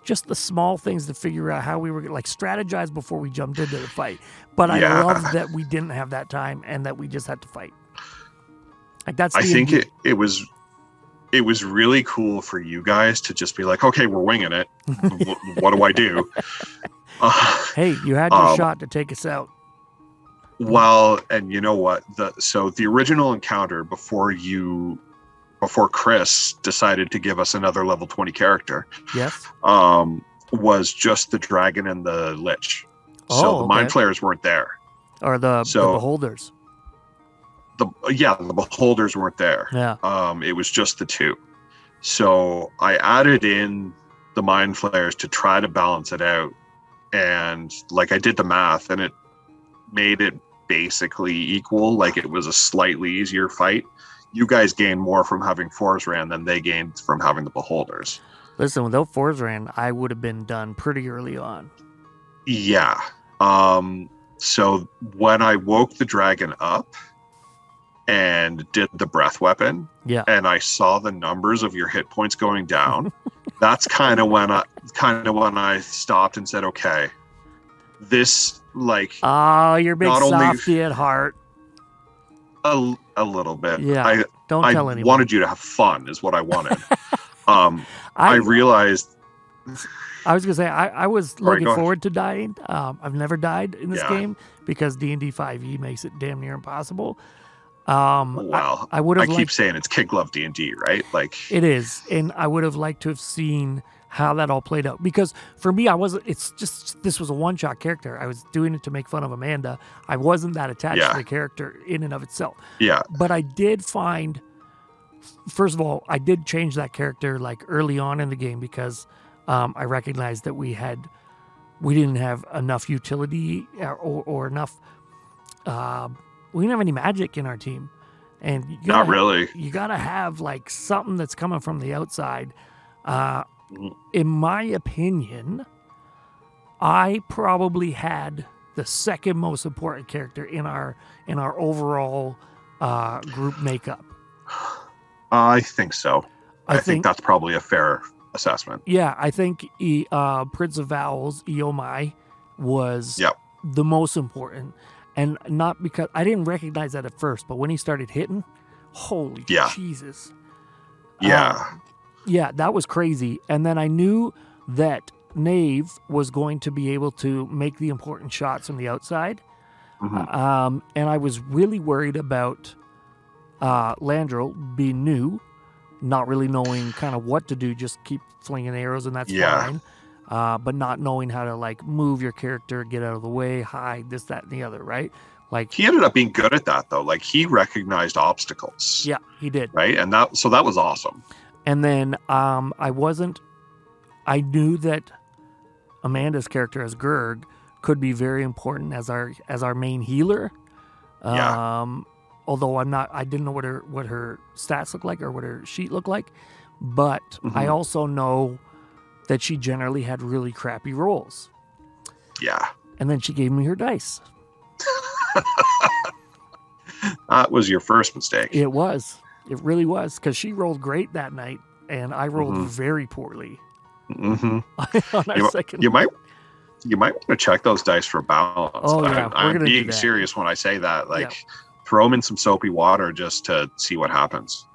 just the small things to figure out how we were like strategize before we jumped into the fight. But I love that we didn't have that time and that we just had to fight. Like, that's I think it was really cool for you guys to just be like, okay, we're winging it. What do I do? Hey, you had your shot to take us out. Well, and you know what? The original encounter before Chris decided to give us another level 20 character. Yes. Was just the dragon and the Lich. So the Mind Flayers weren't there. Or the Beholders. The Beholders weren't there. Yeah. It was just the two. So I added in the Mind Flayers to try to balance it out. And like, I did the math and it made it basically equal. Like, it was a slightly easier fight. You guys gained more from having Forzran than they gained from having the Beholders. Listen, without Forzran, I would have been done pretty early on. Yeah. So when I woke the dragon up and did the breath weapon, and I saw the numbers of your hit points going down, that's kind of when I stopped and said, okay, this, like, you're big softy at heart. A little bit. Yeah. Don't tell anyone. I wanted you to have fun is what I wanted. I realized. I was going to say, I was looking forward to dying. I've never died in this game because D&D 5e makes it damn near impossible. Well, I would have. I keep saying it's Kid Glove D&D, right? Like it is, and I would have liked to have seen how that all played out, because for me, I wasn't. It's just this was a one-shot character. I was doing it to make fun of Amanda. I wasn't that attached to the character in and of itself. Yeah. But I did find, first of all, I did change that character like early on in the game because I recognized that we didn't have enough utility or enough. We didn't have any magic in our team, and not really. You gotta have like something that's coming from the outside. In my opinion, I probably had the second most important character in our overall group makeup. I think so. I think that's probably a fair assessment. Yeah, I think Prince of Vowels, Eomai, was the most important. And not because I didn't recognize that at first, but when he started hitting, holy Jesus. Yeah. Yeah, that was crazy. And then I knew that Knave was going to be able to make the important shots from the outside. Mm-hmm. And I was really worried about Landrel being new, not really knowing kind of what to do, just keep flinging arrows, and that's fine. But not knowing how to like move your character, get out of the way, hide, this, that, and the other, right? Like he ended up being good at that though. Like he recognized obstacles. Yeah, he did. Right, and that was awesome. And then I knew that Amanda's character as Gurg could be very important as our main healer. Although I didn't know what her stats looked like or what her sheet looked like, but I also know that she generally had really crappy rolls. Yeah. And then she gave me her dice. That was your first mistake. It was. It really was, because she rolled great that night, and I rolled very poorly. Mm-hmm. On our second. You might want to check those dice for balance. Oh yeah, I'm being serious when I say that. Like, throw them in some soapy water just to see what happens.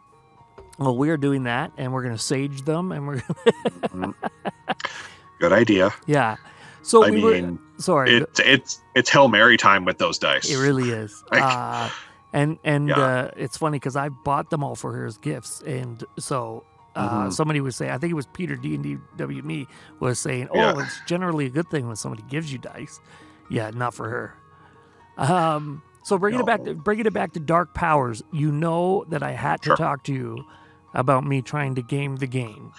Well, we are doing that, and we're going to sage them, and we're Good idea. Yeah. So sorry. It's Hail Mary time with those dice. It really is. Like, it's funny because I bought them all for her as gifts, and so somebody was saying, I think it was Peter DDnD me was saying, it's generally a good thing when somebody gives you dice. Yeah, not for her. So bringing it back to Dark Powers, you know that I had to talk to you about me trying to game the game.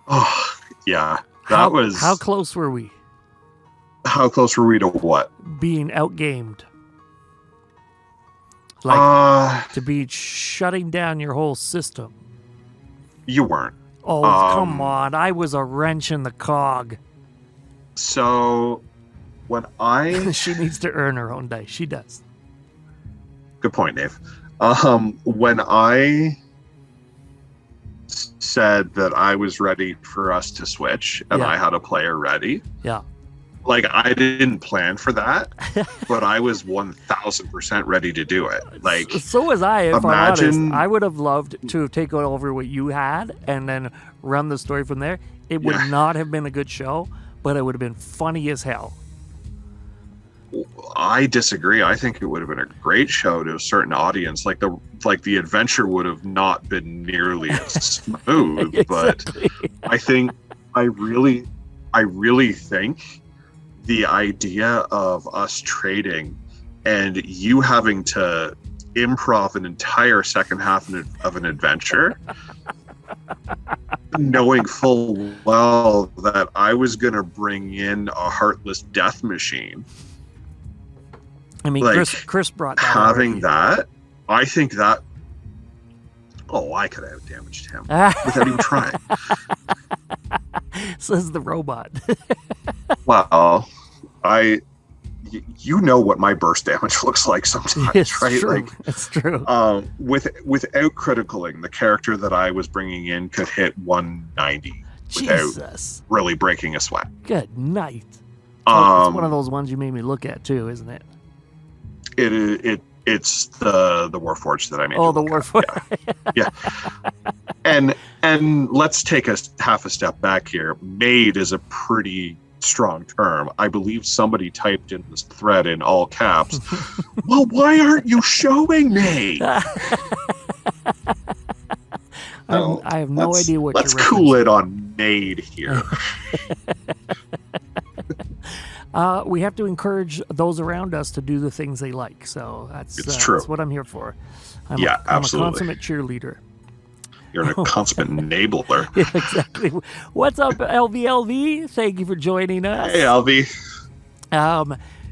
Oh yeah, how close were we? How close were we to what? Being outgamed. Like to be shutting down your whole system. You weren't. Oh, come on. I was a wrench in the cog. So when she needs to earn her own dice. She does. Good point, Dave. When I said that I was ready for us to switch and I had a player ready. Yeah. Like, I didn't plan for that, but I was 1,000% ready to do it. Like, so was I. If I'm honest, I would have loved to have taken over what you had and then run the story from there. It would not have been a good show, but it would have been funny as hell. I disagree. I think it would have been a great show to a certain audience. Like the adventure would have not been nearly as smooth. Exactly. But I really think the idea of us trading and you having to improv an entire second half of an adventure, knowing full well that I was going to bring in a heartless death machine. I mean, like, Chris brought that. Having that, I think that. Oh, I could have damaged him without even trying. Says the robot. Well, you know what my burst damage looks like sometimes, it's right? True. Like, it's true. Without criticaling, the character that I was bringing in could hit 190 without really breaking a sweat. Good night. It's one of those ones you made me look at too, isn't it? It's the Warforged that I made. Oh, the Warforged. Yeah. And let's take half a step back here. Made is a pretty strong term. I believe somebody typed in this thread in all caps. Well, why aren't you showing me? I have no idea what let's you're cool it on made here. We have to encourage those around us to do the things they like. So that's true. That's what I'm here for. I'm absolutely. a consummate cheerleader. You're a consummate enabler. Yeah, exactly. What's up, LVLV? Thank you for joining us. Hey, LV.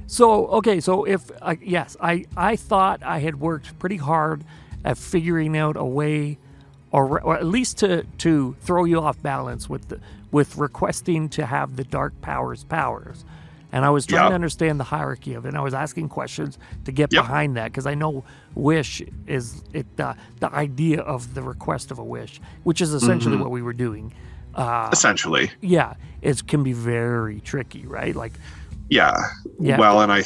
So if yes, I thought I had worked pretty hard at figuring out a way, or at least to throw you off balance with requesting to have the dark powers. And I was trying to understand the hierarchy of it. And I was asking questions to get behind that, because I know wish is the idea of the request of a wish, which is essentially what we were doing. Essentially. Yeah, it can be very tricky, right? Like. Yeah. Well, and I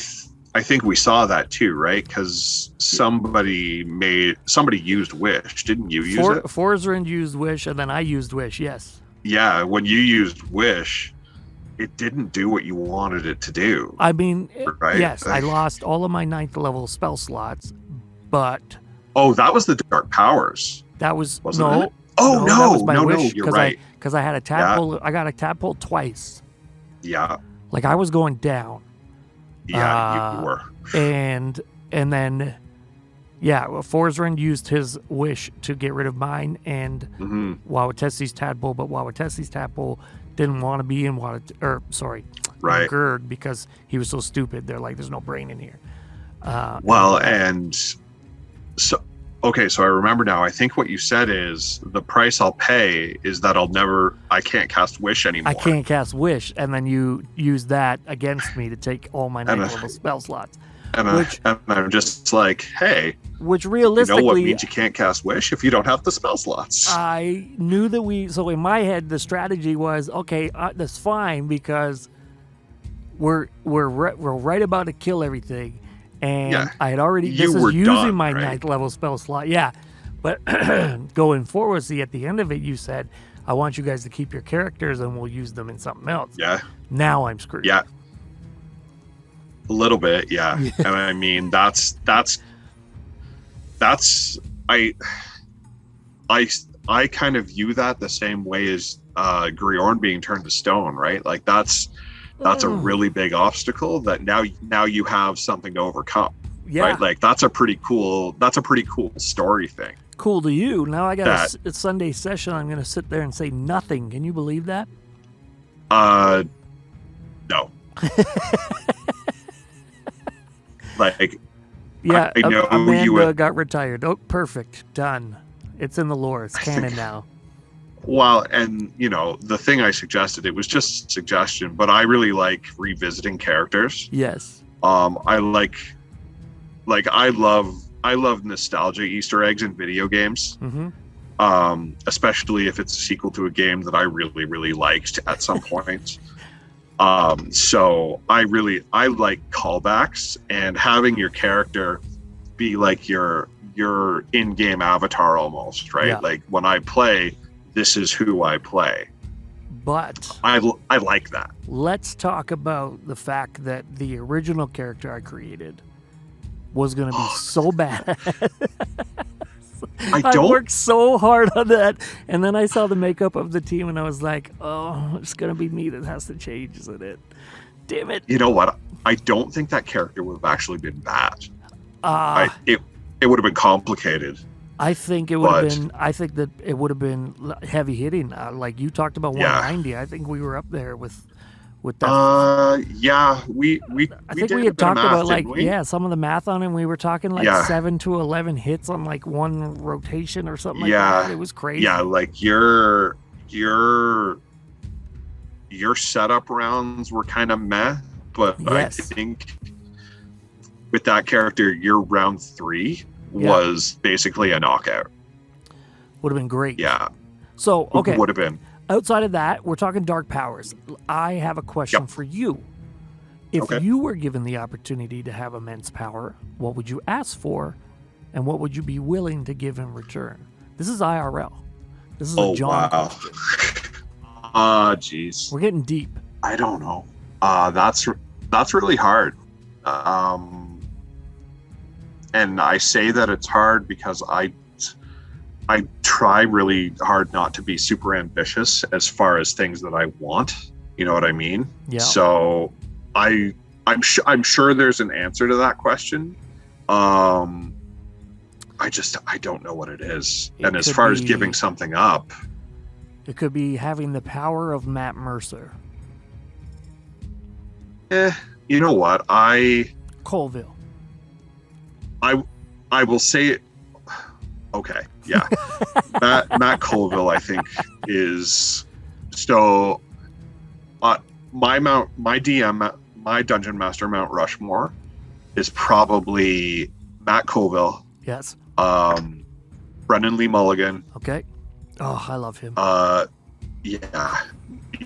think we saw that too, right? Because somebody used wish, didn't you use it? Forzrand used wish, and then I used wish. Yes. Yeah, when you used wish, it didn't do what you wanted it to do. I mean, right? Yes, I lost all of my 9th level spell slots, but... Oh, that was the dark powers. That was... Wasn't it? Oh, no, that was my wish, no, you're right. Because I had a tadpole, I got a tadpole twice. Yeah. Like, I was going down. Yeah, you were. And then... Yeah, Forzrand used his wish to get rid of mine and Wawatesi's tadpole, but Wawatesi's tadpole didn't want to be in Gurg, because he was so stupid. They're like, there's no brain in here. And so, okay, so I remember now. I think what you said is the price I'll pay is that I can't cast wish anymore. I can't cast wish, and then you use that against me to take all my 9th level spell slots. And I'm just like, hey, which realistically, you know what means you can't cast wish if you don't have the spell slots. I knew that so in my head, the strategy was, okay, that's fine, because we're right about to kill everything. And I had already, using my 9th level spell slot. Yeah. But going forward, see, at the end of it, you said, I want you guys to keep your characters and we'll use them in something else. Yeah. Now I'm screwed. Yeah. A little bit, yeah. And I mean, that's I kind of view that the same way as Griorn being turned to stone, right? Like that's a really big obstacle that now you have something to overcome. Yeah. Right? Like that's a pretty cool story thing. Cool to you. Now I got a Sunday session. I'm gonna sit there and say nothing. Can you believe that? No. Like, yeah, I know Amanda got retired. Oh, perfect. Done. It's in the lore. It's canon now. Well, and, the thing I suggested, it was just a suggestion, but I really like revisiting characters. Yes. I love nostalgia Easter eggs in video games. Especially if it's a sequel to a game that I really, really liked at some point. So I like callbacks, and having your character be like your in-game avatar almost, right? Yeah. Like when I play, this is who I play. But I like that. Let's talk about the fact that the original character I created was going to be so bad. I worked so hard on that, and then I saw the makeup of the team, and I was like, "Oh, it's gonna be me that has to change, isn't it? Damn it!" You know what? I don't think that character would have actually been bad. It would have been complicated. I think it would have been. I think that it would have been heavy hitting. Like you talked about 190. I think we were up there with that. Yeah, we I think we had talked about some of the math on it. And we were talking 7 to 11 hits on like one rotation or something like that. It was crazy. Yeah, like your setup rounds were kind of meh, but I think with that character, your round 3 was basically a knockout. Would have been great. Yeah. So okay, would have been. Outside of that, we're talking dark powers. I have a question for you. If you were given the opportunity to have immense power, what would you ask for, and what would you be willing to give in return? This is IRL. This is a John question. Jeez. We're getting deep. I don't know. That's really hard. And I say that it's hard because I try really hard not to be super ambitious as far as things that I want. You know what I mean? Yeah. So I'm sure there's an answer to that question. I don't know what it is. And as far as giving something up, it could be having the power of Matt Mercer. You know what? Colville. I will say it. Okay, yeah. Matt Colville, I think, is so. My DM, my Dungeon Master Mount Rushmore, is probably Matt Colville. Yes. Brendan Lee Mulligan. Okay. Oh, I love him. Yeah.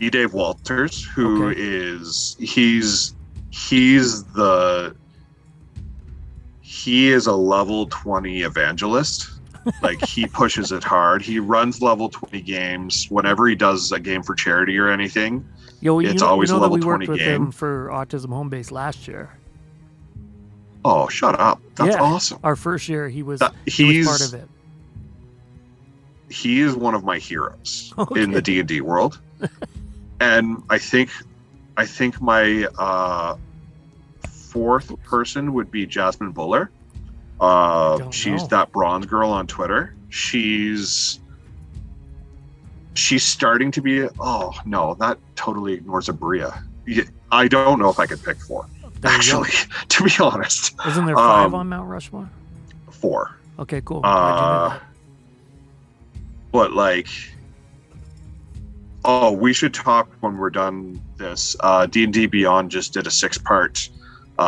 E. Dave Walters, who is he is a level 20 evangelist. Like, he pushes it hard. He runs level 20 games. Whenever he does a game for charity or anything, it's always a level 20 game. We worked with him for Autism Home Base last year. Oh, shut up. That's awesome. Our first year, he was part of it. He is one of my heroes in the D&D world. And I think my fourth person would be Jasmine Buller. She's that bronze girl on Twitter. She's starting to be. Oh no, that totally ignores Abria. I don't know if I could pick four. Actually, to be honest. Isn't there 5 on Mount Rushmore? 4. Okay, cool. But like, we should talk when we're done this. D&D Beyond just did a 6-part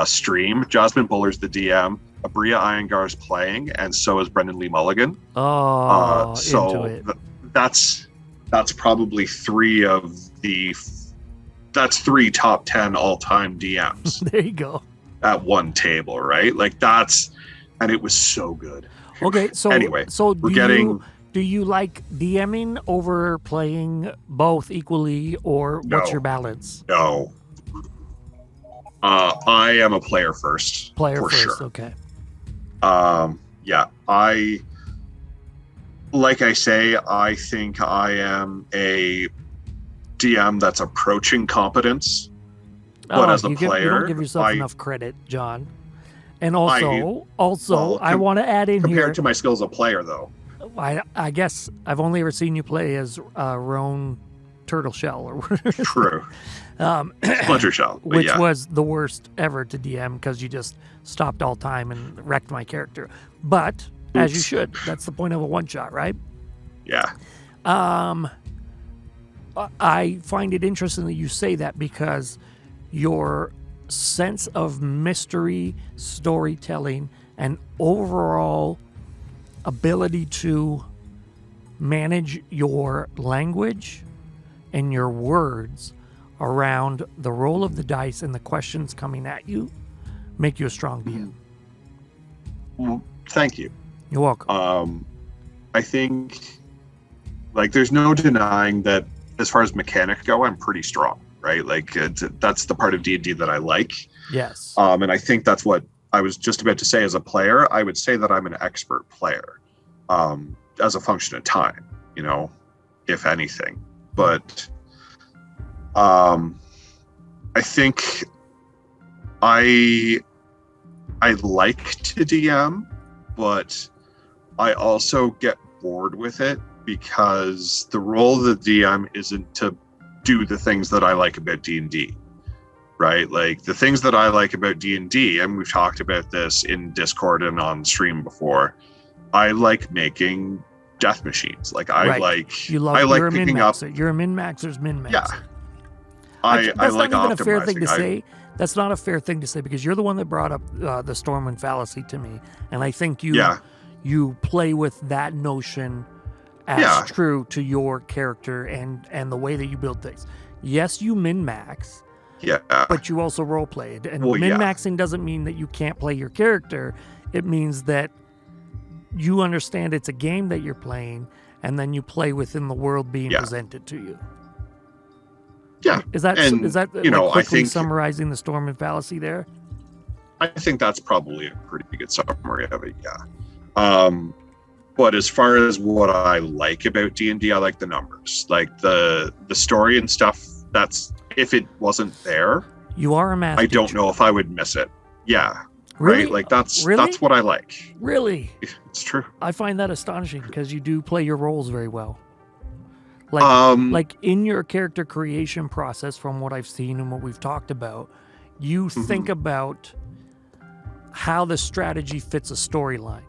stream. Jasmine Buller's the DM. Abria Iyengar's playing, and so is Brendan Lee Mulligan. Into it. That's probably 3 top 10 all-time DMs. There you go. At one table, right? Like, and it was so good. Okay, so anyway, do you like DMing over playing both equally, or what's your balance? No. I am a player first. For sure. Okay. Yeah, like I say, I think I am a DM that's approaching competence, but as a player, you don't give yourself enough credit, John. And also, I want to add in compared here to my skills as a player, though. I guess I've only ever seen you play as Roan Turtle Shell or whatever. True. Splinter Shell, which was the worst ever to DM because you just stopped all time and wrecked my character. But as you should, that's the point of a one-shot, right? Yeah. I find it interesting that you say that because your sense of mystery, storytelling, and overall ability to manage your language and your words around the roll of the dice and the questions coming at you make you a strong DM. Well, thank you. You're welcome. I think, like, there's no denying that as far as mechanic go, I'm pretty strong, right? Like, that's the part of D&D that I like. Yes. And I think that's what I was just about to say. As a player, I would say that I'm an expert player, as a function of time, if anything. But I think I like to DM, but I also get bored with it because the role of the DM isn't to do the things that I like about D&D, right? Like, the things that I like about D&D, and we've talked about this in Discord and on stream before, I like making death machines. Like, I like picking up. You're a min-maxer's min-maxer. Yeah. That's like not even optimizing. a fair thing to say. That's not a fair thing to say because you're the one that brought up the Stormwind fallacy to me, and I think you play with that notion as true to your character and the way that you build things. Yes, you min-max. Yeah. But you also role played, and min-maxing doesn't mean that you can't play your character. It means that you understand it's a game that you're playing, and then you play within the world being presented to you. Yeah. Is that quickly summarizing the Storm and Fallacy there? I think that's probably a pretty good summary of it. Yeah. But as far as what I like about D&D, I like the numbers, like the story and stuff. That's, if it wasn't there, you are a math teacher. don't know if I would miss it. Yeah. Really? Right. Like that's what I like. Really? It's true. I find that astonishing because you do play your roles very well. Like in your character creation process, from what I've seen and what we've talked about, you think about how the strategy fits a storyline.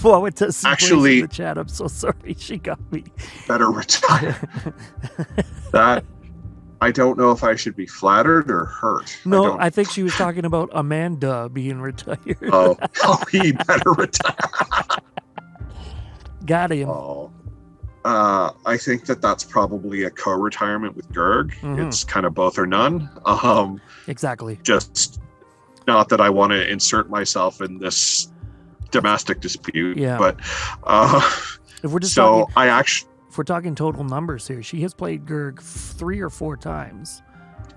Well, it does actually in the chat. I'm so sorry. She got me. Better retire. That I don't know if I should be flattered or hurt. No, I think she was talking about Amanda being retired. Oh, he better retire. Got him. Oh. I think that's probably a co-retirement with Gerg. It's kind of both or none. Exactly. Just not that I want to insert myself in this domestic dispute. Yeah. But if we're just if we're talking total numbers here, she has played Gerg 3 or 4 times,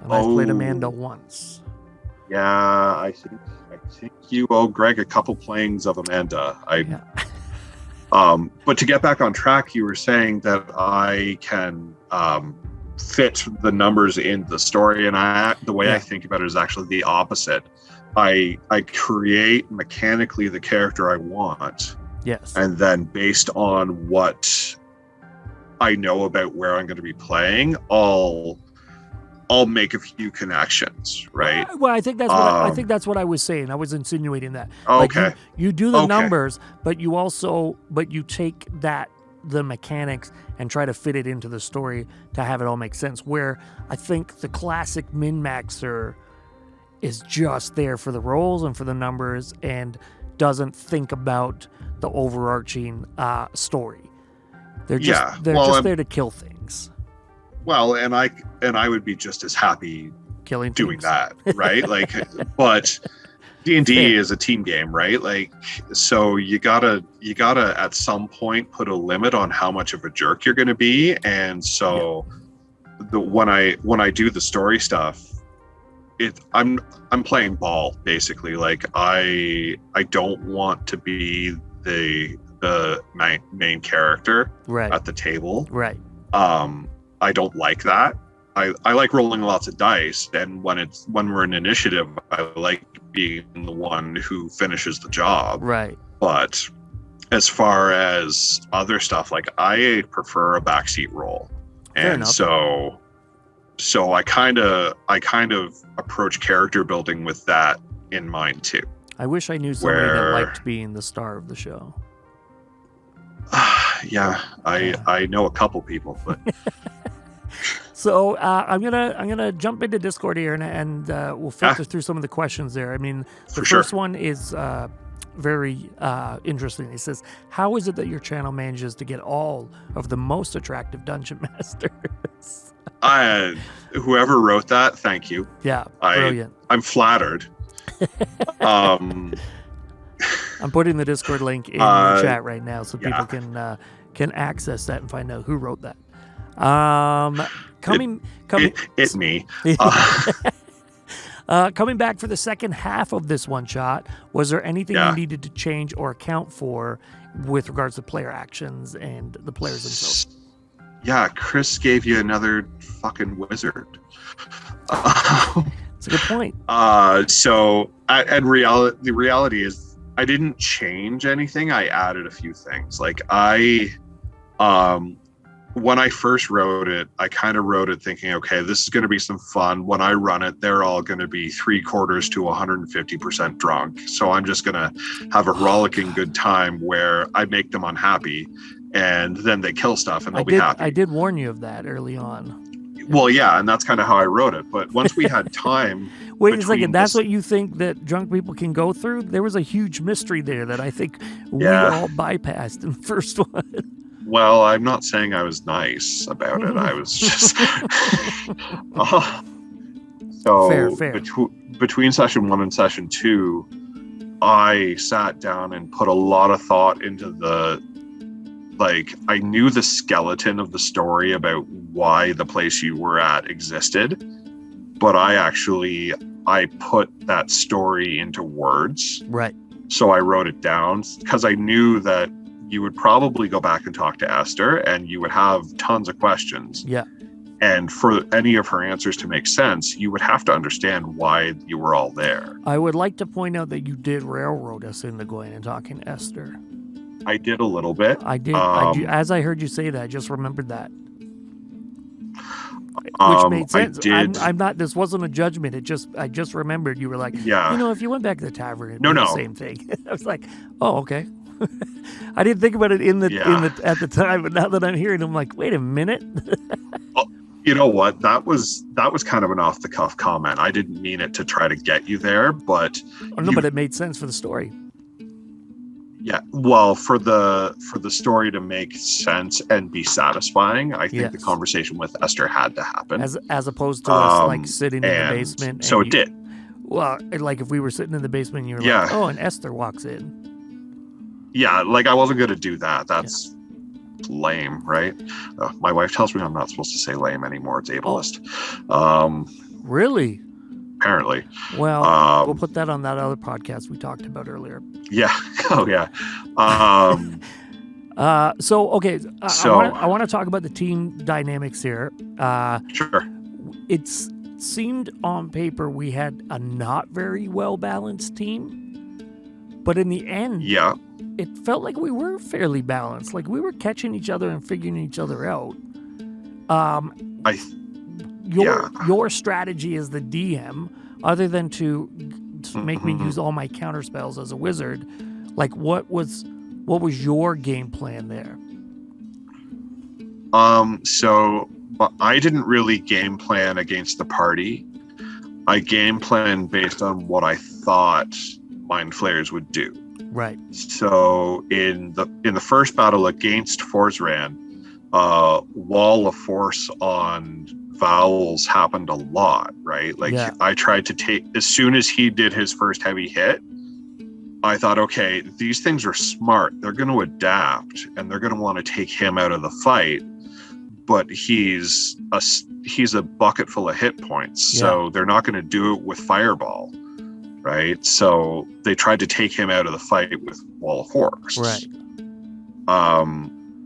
and I've played Amanda once. Yeah, I think you owe Greg a couple playings of Amanda. But to get back on track, you were saying that I can fit the numbers in the story, and the way I think about it is actually the opposite. I create mechanically the character I want. Yes. And then based on what I know about where I'm going to be playing, I'll make a few connections, right? Well, I think that's what I was saying. I was insinuating that. Okay. Like you do the numbers, but you take the mechanics and try to fit it into the story to have it all make sense. Where I think the classic min-maxer is just there for the rolls and for the numbers and doesn't think about the overarching story. They're just there to kill things. Well, and I would be just as happy doing that, right? Like, but D&D is a team game, right? Like, so you gotta at some point put a limit on how much of a jerk you're going to be, and so when I do the story stuff, I'm playing ball basically. Like I don't want to be the main character at the table. Right. I don't like that. I like rolling lots of dice, and when we're in initiative, I like being the one who finishes the job. Right. But as far as other stuff, like I prefer a backseat role. Fair and enough. so I kind of approach character building with that in mind too. I wish I knew somebody that liked being the star of the show. I know a couple people, but so I'm gonna jump into Discord here and we'll filter through some of the questions there. I mean, the first one is very interesting. It says, "How is it that your channel manages to get all of the most attractive dungeon masters?" Whoever wrote that, thank you. Yeah, brilliant. I'm flattered. I'm putting the Discord link in the chat right now so people can access that and find out who wrote that. It's me. Coming back for the second half of this one shot, was there anything you needed to change or account for with regards to player actions and the players themselves? Yeah, Chris gave you another fucking wizard. That's a good point. So, and the reality is, I didn't change anything. I added a few things. Like when I first wrote it, I kind of wrote it thinking, okay, this is going to be some fun. When I run it, they're all going to be 3/4 to 150% drunk. So I'm just going to have a rollicking good time where I make them unhappy, and then they kill stuff and they'll be happy. I did warn you of that early on. Well, yeah, and that's kind of how I wrote it. But once we had time... Wait a second, that's what you think that drunk people can go through? There was a huge mystery there that I think we all bypassed in the first one. Well, I'm not saying I was nice about it. I was just... So fair. Between session 1 and session 2, I sat down and put a lot of thought into like I knew the skeleton of the story about why the place you were at existed, but I put that story into words. Right. So I wrote it down because I knew that you would probably go back and talk to Esther and you would have tons of questions. Yeah. And for any of her answers to make sense, you would have to understand why you were all there. I would like to point out that you did railroad us into going and talking to Esther. I did a little bit. I did. As I heard you say that, I just remembered that. Which made sense. I'm not. This wasn't a judgment. I just remembered you were like, if you went back to the tavern, it'd be the same thing. I was like, oh, okay. I didn't think about it at the time, but now that I'm hearing, I'm like, wait a minute. You know what? That was kind of an off the cuff comment. I didn't mean it to try to get you there, but but it made sense for the story. Yeah, well, for the story to make sense and be satisfying, I think the conversation with Esther had to happen, as opposed to us like sitting in the basement. So it did. Well, like if we were sitting in the basement, and you were like, "Oh," and Esther walks in. Yeah, like I wasn't going to do that. That's lame, right? My wife tells me I'm not supposed to say lame anymore. It's ableist. Really? Apparently. Well, we'll put that on that other podcast we talked about earlier. Yeah. Oh, yeah. I want to talk about the team dynamics here. Sure. It seemed on paper we had a not very well balanced team, but in the end, it felt like we were fairly balanced. Like we were catching each other and figuring each other out. Your strategy as the DM, other than to make me use all my counter spells as a wizard, like what was your game plan there? So I didn't really game plan against the party. I game planned based on what I thought Mind Flayers would do. Right. So in the first battle against Forzran, Wall of Force on vowels happened a lot, right? Like I tried to take, as soon as he did his first heavy hit, I thought, okay, these things are smart. They're going to adapt and they're going to want to take him out of the fight, but he's a bucket full of hit points. So they're not going to do it with Fireball, right? So they tried to take him out of the fight with Wall of Force. Right.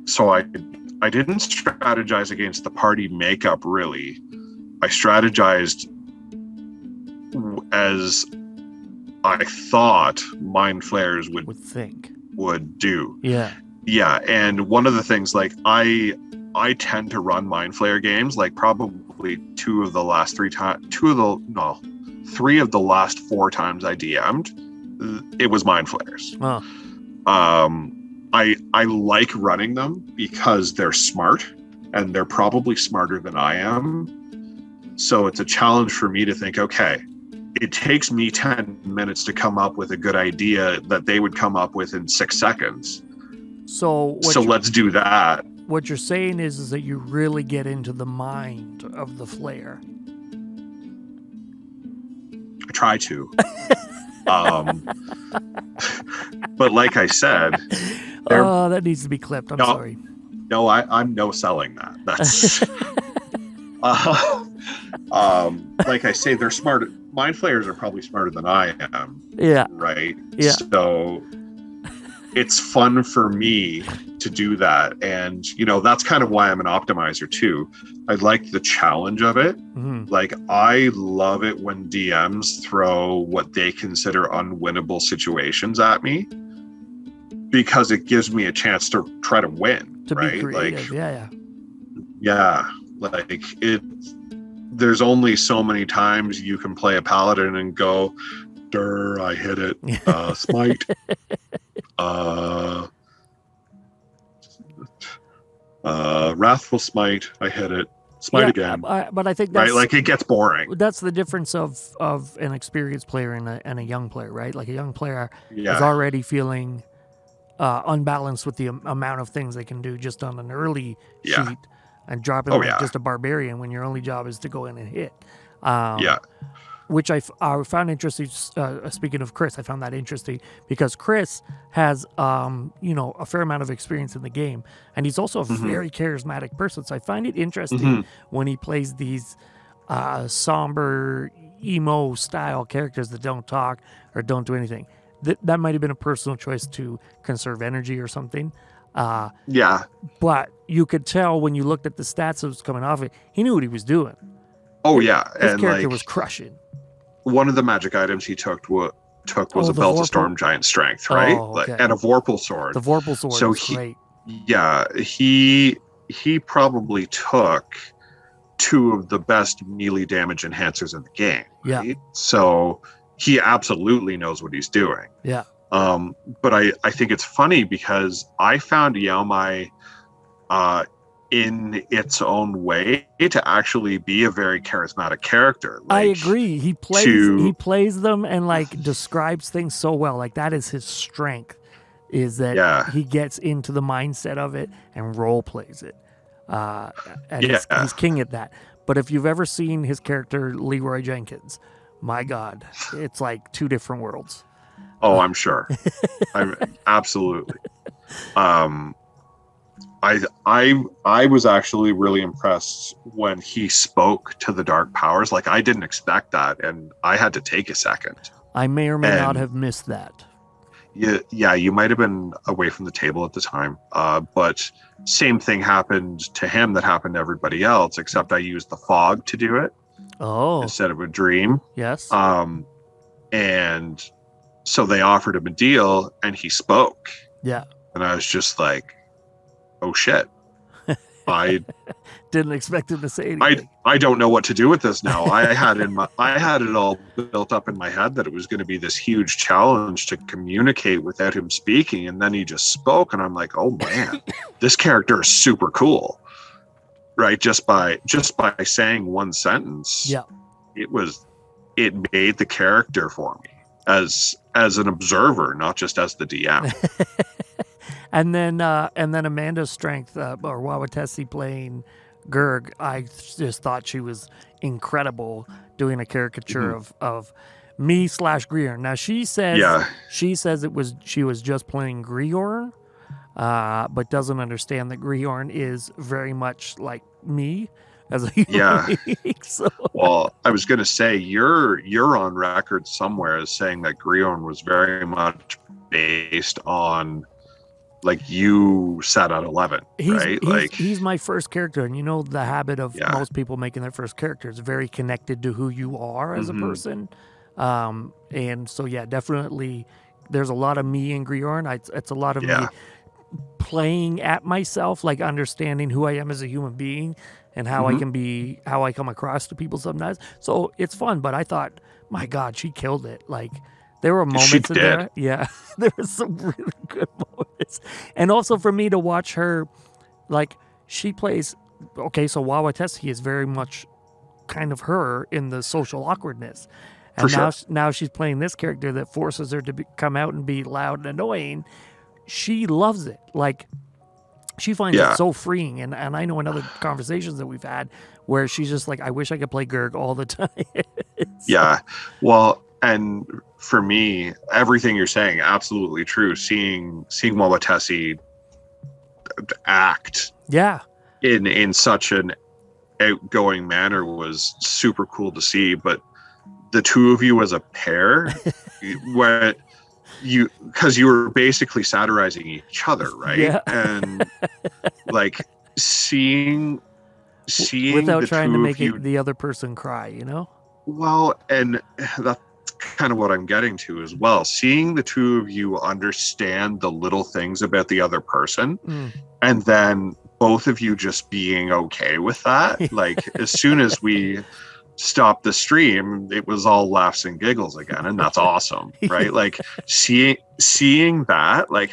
So I didn't strategize against the party makeup, really. I strategized as I thought Mind Flayers would do. Yeah. Yeah, and one of the things, like, I tend to run Mind Flayer games, like probably three of the last 4 times I DM'd, it was Mind Flayers. Oh. I like running them because they're smart and they're probably smarter than I am. So it's a challenge for me to think, okay, it takes me 10 minutes to come up with a good idea that they would come up with in 6 seconds. So let's do that. What you're saying is that you really get into the mind of the Flayer. I try to. But like I said, that needs to be clipped. I'm sorry. No, I'm no selling that. That's like I say, they're smart. Mind Flayers are probably smarter than I am. Yeah. Right. Yeah. So it's fun for me to do that, and that's kind of why I'm an optimizer too. I like the challenge of it. Mm-hmm. Like I love it when DMs throw what they consider unwinnable situations at me, because it gives me a chance to try to win. To right? be creative. Like, yeah. Like there's only so many times you can play a paladin and go, "Durr, I hit it. Smite." Wrathful Smite, I hit it. Smite again. But I think that's right. Like it gets boring. That's the difference of an experienced player and a young player, right? Like a young player is already feeling unbalanced with the amount of things they can do just on an early sheet, and dropping just a barbarian when your only job is to go in and hit. which I found interesting. Speaking of Chris, I found that interesting because Chris has, a fair amount of experience in the game, and he's also a very charismatic person. So I find it interesting when he plays these somber, emo style characters that don't talk or don't do anything. That might have been a personal choice to conserve energy or something. But you could tell when you looked at the stats that was coming off it, he knew what he was doing. His character was crushing. One of the magic items he took was a Belt of Storm Giant Strength, right? And a Vorpal Sword. The Vorpal Sword is great. Yeah, he probably took two of the best melee damage enhancers in the game. Right? Yeah. So he absolutely knows what he's doing. Yeah. But I think it's funny because I found Yao Mai in its own way to actually be a very charismatic character. I agree. He plays them and describes things so well. Like that is his strength, is that he gets into the mindset of it and role plays it. And he's king at that. But if you've ever seen his character Leroy Jenkins, my God, it's like two different worlds. Oh, I'm sure. I'm absolutely. I was actually really impressed when he spoke to the dark powers. Like I didn't expect that, and I had to take a second. I may or may not have missed that. Yeah, you might have been away from the table at the time. But same thing happened to him that happened to everybody else, except I used the fog to do it. Oh. Instead of a dream. Yes. And so they offered him a deal, and he spoke. Yeah. And I was just like, oh shit. I didn't expect him to say anything. I don't know what to do with this now. I had it all built up in my head that it was going to be this huge challenge to communicate without him speaking, and then he just spoke, and I'm like, oh man, this character is super cool. Right? Just by saying one sentence. Yeah. It made the character for me as an observer, not just as the DM. And then Amanda's strength, or Wawatesi playing Gurg, I just thought she was incredible doing a caricature of me / Griorn. Now she says she was just playing Griorn, but doesn't understand that Griorn is very much like me as a human being. So. Well, I was going to say you're on record somewhere as saying that Griorn was very much based on. Like you sat at 11, right? He's my first character, and the habit of most people making their first character is very connected to who you are as a person. And so, definitely, there's a lot of me in Griorn. It's a lot of me playing at myself, like understanding who I am as a human being and how how I come across to people sometimes. So it's fun, but I thought, my God, she killed it. Like. There were moments in there. Yeah, there were some really good moments. And also for me to watch her, like, she plays, okay, so Wawatesi is very much kind of her in the social awkwardness. And now she's playing this character that forces her to come out and be loud and annoying. She loves it. Like, she finds it so freeing. And I know in other conversations that we've had where she's just like, I wish I could play Gurg all the time. Yeah, well... And for me, everything you're saying, absolutely true. Seeing Wawatesi act in such an outgoing manner was super cool to see. But the two of you as a pair, because you were basically satirizing each other, right? Yeah. And like seeing without the trying two to make you, the other person cry, Well, and that's kind of what I'm getting to as well. Seeing the two of you understand the little things about the other person, and then both of you just being okay with that. Like as soon as we stopped the stream, it was all laughs and giggles again, and that's awesome, right? Like seeing that, like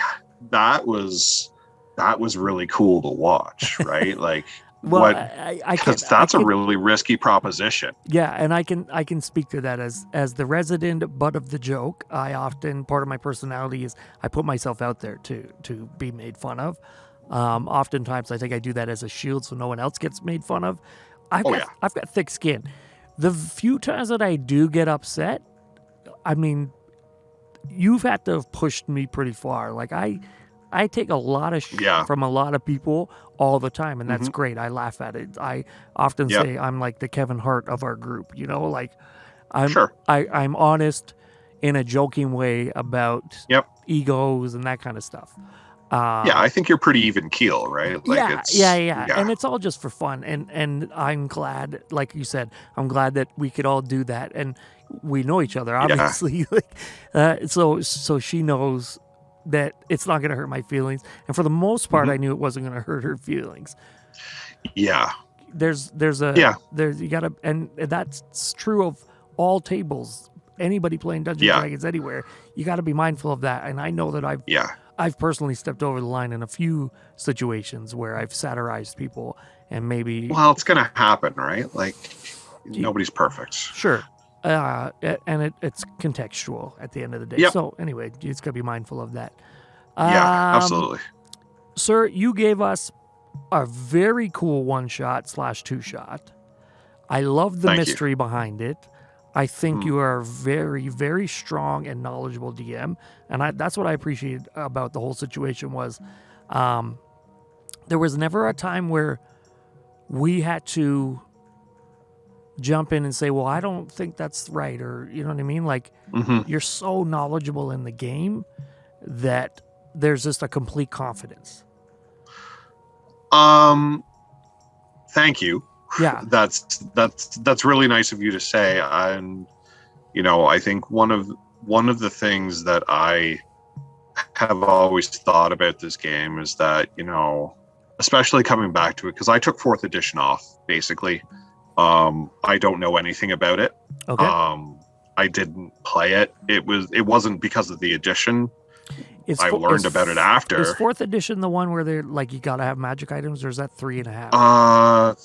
that was really cool to watch, right? Like. Well, because that's a really risky proposition. Yeah, and I can speak to that as the resident butt of the joke. I often, part of my personality is I put myself out there to be made fun of. Oftentimes, I think I do that as a shield so no one else gets made fun of. I've got thick skin. The few times that I do get upset, I mean, you've had to have pushed me pretty far. Like I take a lot of shit from a lot of people all the time, and that's great. I laugh at it. I often say I'm like the Kevin Hart of our group. You know, like I'm honest in a joking way about egos and that kind of stuff. I think you're pretty even keel, right? Like yeah. And it's all just for fun. And I'm glad, like you said, I'm glad that we could all do that. And we know each other, obviously. So she knows that it's not going to hurt my feelings. And for the most part, I knew it wasn't going to hurt her feelings. Yeah. There's you gotta, and that's true of all tables. Anybody playing Dungeons and Dragons anywhere, you got to be mindful of that. And I know that I've personally stepped over the line in a few situations where I've satirized people and maybe... Well, it's going to happen, right? Like, nobody's perfect. Sure. And it's contextual at the end of the day. So anyway, you just got to be mindful of that. Absolutely. Sir, you gave us a very cool one-shot / two-shot. I love the mystery behind it. I think you are a very, very strong and knowledgeable DM, and that's what I appreciate about the whole situation was there was never a time where we had to jump in and say, well, I don't think that's right, or you know what I mean? Like, you're so knowledgeable in the game that there's just a complete confidence. Thank you. Yeah, that's really nice of you to say. And I think one of the things that I have always thought about this game is that, especially coming back to it, because I took 4th edition off basically. I don't know anything about it. Okay. I didn't play it. It wasn't because of the edition. I learned about it after. Is 4th edition the one where they're like you gotta have magic items, or is that 3.5?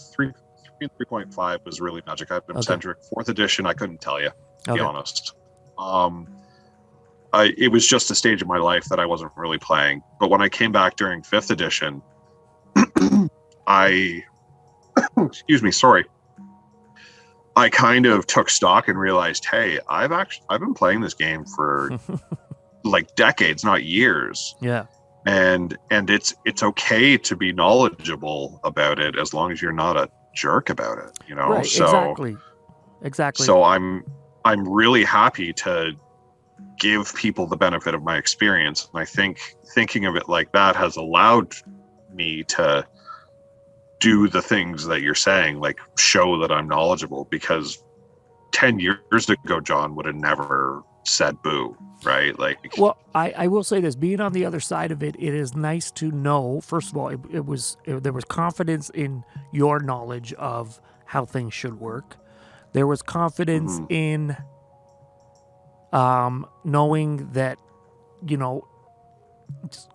3.5 was really magic item centric. 4th edition, I couldn't tell you, to be honest. It was just a stage of my life that I wasn't really playing. But when I came back during 5th edition, I kind of took stock and realized, hey, I've been playing this game for like decades, not years. Yeah. And it's okay to be knowledgeable about it as long as you're not a jerk about it, Right, so exactly. So I'm really happy to give people the benefit of my experience, and I think thinking of it like that has allowed me to do the things that you're saying, like show that I'm knowledgeable, because 10 years ago John would have never said boo, right? Like, well, I will say this, being on the other side of it, it is nice to know, first of all, there was confidence in your knowledge of how things should work. There was confidence in knowing that,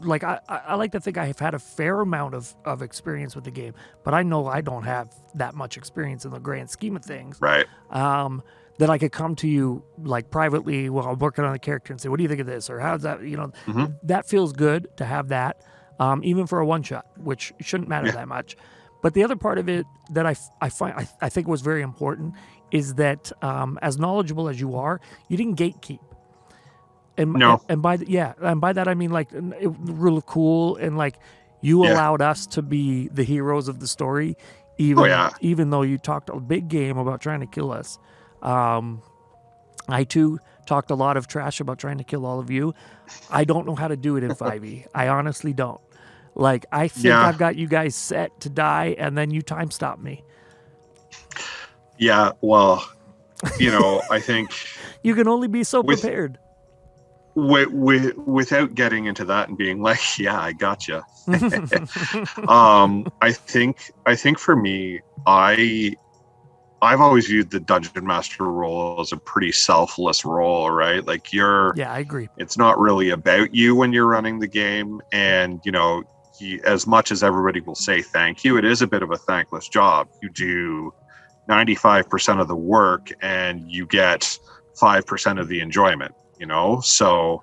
like I like to think I have had a fair amount of experience with the game, but I know I don't have that much experience in the grand scheme of things. Right. That I could come to you like privately while I'm working on a character and say, what do you think of this? Or how's that? That feels good to have that, even for a one shot, which shouldn't matter that much. But the other part of it that I think was very important is that as knowledgeable as you are, you didn't gatekeep. And by that I mean like rule of cool, and like you allowed us to be the heroes of the story, even though you talked a big game about trying to kill us. I too talked a lot of trash about trying to kill all of you. I don't know how to do it in 5e. I honestly don't. Like, I think I've got you guys set to die, and then you time stop me. Yeah, well, I think you can only be so prepared. Without getting into that and being like, yeah, I gotcha. I think for me, I've always viewed the dungeon master role as a pretty selfless role, right? Like I agree. It's not really about you when you're running the game, and as much as everybody will say thank you, it is a bit of a thankless job. You do 95% of the work and you get 5% of the enjoyment, so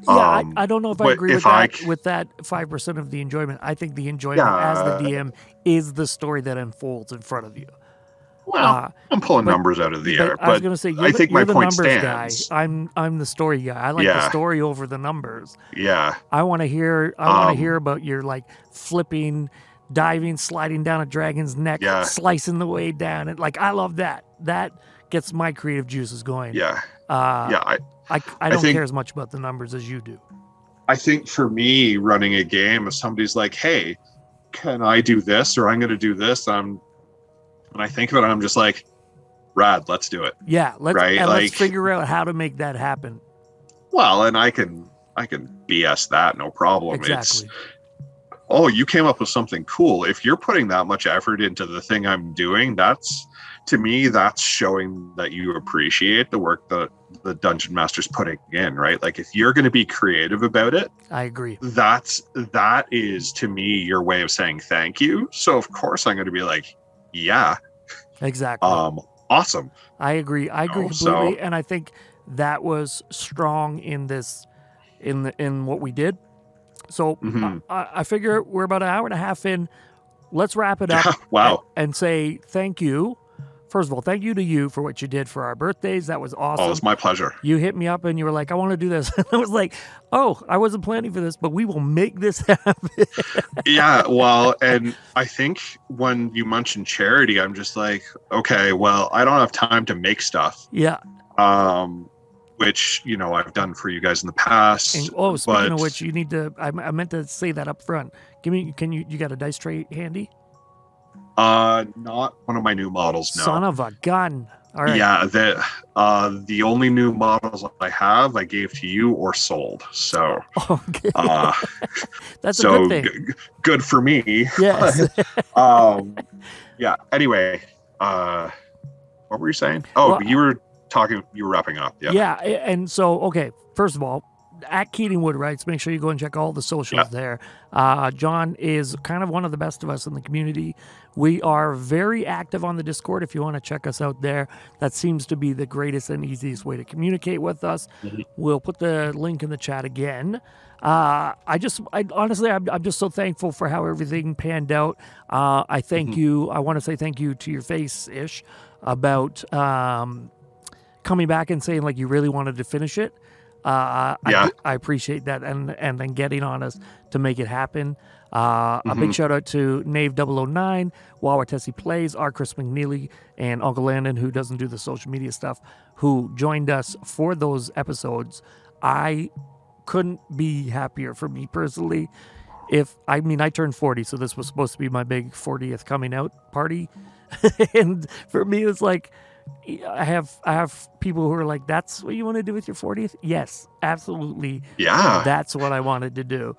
I don't know if I agree with that 5% of the enjoyment. I think the enjoyment as the DM is the story that unfolds in front of you. Well, I'm pulling numbers out of the air, I was going to say, I think my the point numbers stands. guy. I'm the story guy. I like the story over the numbers. Yeah. I want to hear about your like flipping, diving, sliding down a dragon's neck, slicing the way down. And like, I love that. That gets my creative juices going. Yeah. I don't care as much about the numbers as you do. I think for me, running a game, if somebody's like, hey, can I do this? Or I'm going to do this. When I think of it, I'm just like, rad, let's do it. Yeah. Let's figure out how to make that happen. Well, and I can BS that, no problem. Exactly. You came up with something cool. If you're putting that much effort into the thing I'm doing, to me, that's showing that you appreciate the work that the dungeon master's putting in, right? Like if you're going to be creative about it, I agree. That is to me your way of saying thank you. So of course I'm going to be like, yeah, exactly. Awesome. I agree completely, and I think that was strong in this, in what we did. So I figure we're about an hour and a half in. Let's wrap it up. Wow. And say thank you. First of all, thank you to you for what you did for our birthdays. That was awesome. Oh, it's my pleasure. You hit me up and you were like, I want to do this. And I was like, oh, I wasn't planning for this, but we will make this happen. Yeah, well, and I think when you mentioned charity, I'm just like, okay, well, I don't have time to make stuff. Yeah. Which, I've done for you guys in the past. And, speaking of which, you need to, I meant to say that up front. You got a dice tray handy? Not one of my new models, no. Son of a gun. All right. Yeah, the only new models I have, I gave to you or sold. So, okay. That's a good thing. Good for me. Yes. Yeah. Anyway, what were you saying? Oh, well, you were wrapping up. Yeah. Yeah. And so, okay, first of all, at Keatingwood Writes, make sure you go and check all the socials there. John is kind of one of the best of us in the community. We are very active on the Discord if you want to check us out there. That seems to be the greatest and easiest way to communicate with us. Mm-hmm. We'll put the link in the chat again. Honestly, I'm just so thankful for how everything panned out. I thank you. I want to say thank you to your face, Ish, about coming back and saying like you really wanted to finish it. I appreciate that, and then getting on us to make it happen. A big shout out to Nave009, Wawa Tessie Plays, our Chris Mcneely, and Uncle Landon, who doesn't do the social media stuff, who joined us for those episodes. I couldn't be happier for me personally. I turned 40, so this was supposed to be my big 40th coming out party, and for me it's like, I have people who are like, that's what you want to do with your 40th? Yes, absolutely. Yeah. That's what I wanted to do.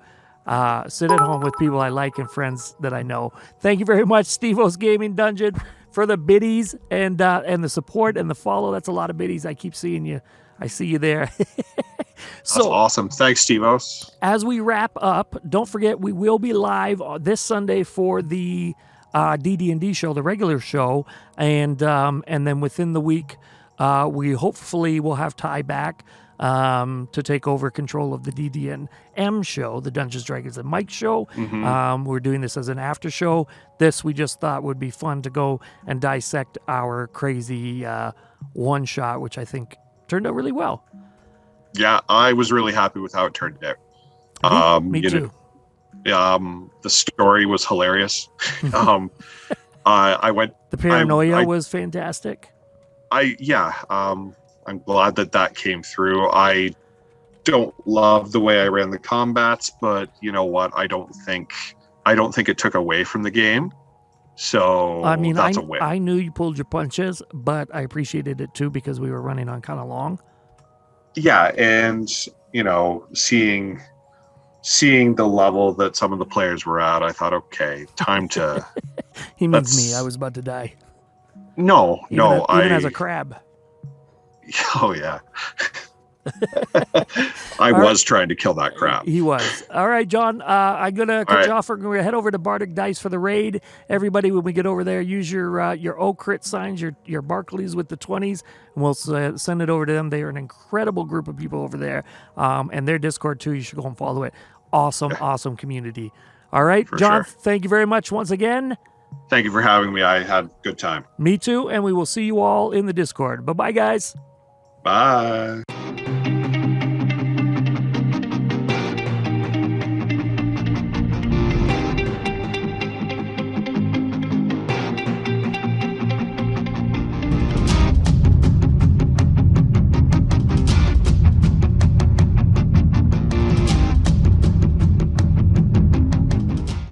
Sit at home with people I like and friends that I know. Thank you very much, Steve-O's Gaming Dungeon, for the biddies and the support and the follow. That's a lot of biddies. I keep seeing you. I see you there. That's awesome. Thanks, Steve-O's. As we wrap up, don't forget we will be live this Sunday for the DDnD show, the regular show, and then within the week, we hopefully will have Ty back to take over control of the DDnM show, the Dungeons, Dragons, and Mike show. Mm-hmm. We're doing this as an after show. This we just thought would be fun to go and dissect our crazy one shot, which I think turned out really well. Yeah, I was really happy with how it turned out. Me too. The story was hilarious. I went. The paranoia was fantastic. I'm glad that came through. I don't love the way I ran the combats, but you know what? I don't think it took away from the game. So that's a win. I knew you pulled your punches, but I appreciated it too because we were running on kind of long. Yeah, and seeing the level that some of the players were at, I thought, okay, time to. He means me. I was about to die. No, even as a crab. Oh yeah. I was trying to kill that crab. He was. All right, John. I'm gonna cut you off. We're gonna head over to Bardic Dice for the raid. Everybody, when we get over there, use your O crit signs, your Barclays with the 20s, and we'll send it over to them. They are an incredible group of people over there, and their Discord too. You should go and follow it. Awesome community. All right, John. Sure. Thank you very much once again. Thank you for having me. I had a good time. Me too, and we will see you all in the Discord. Bye-bye, guys. Bye.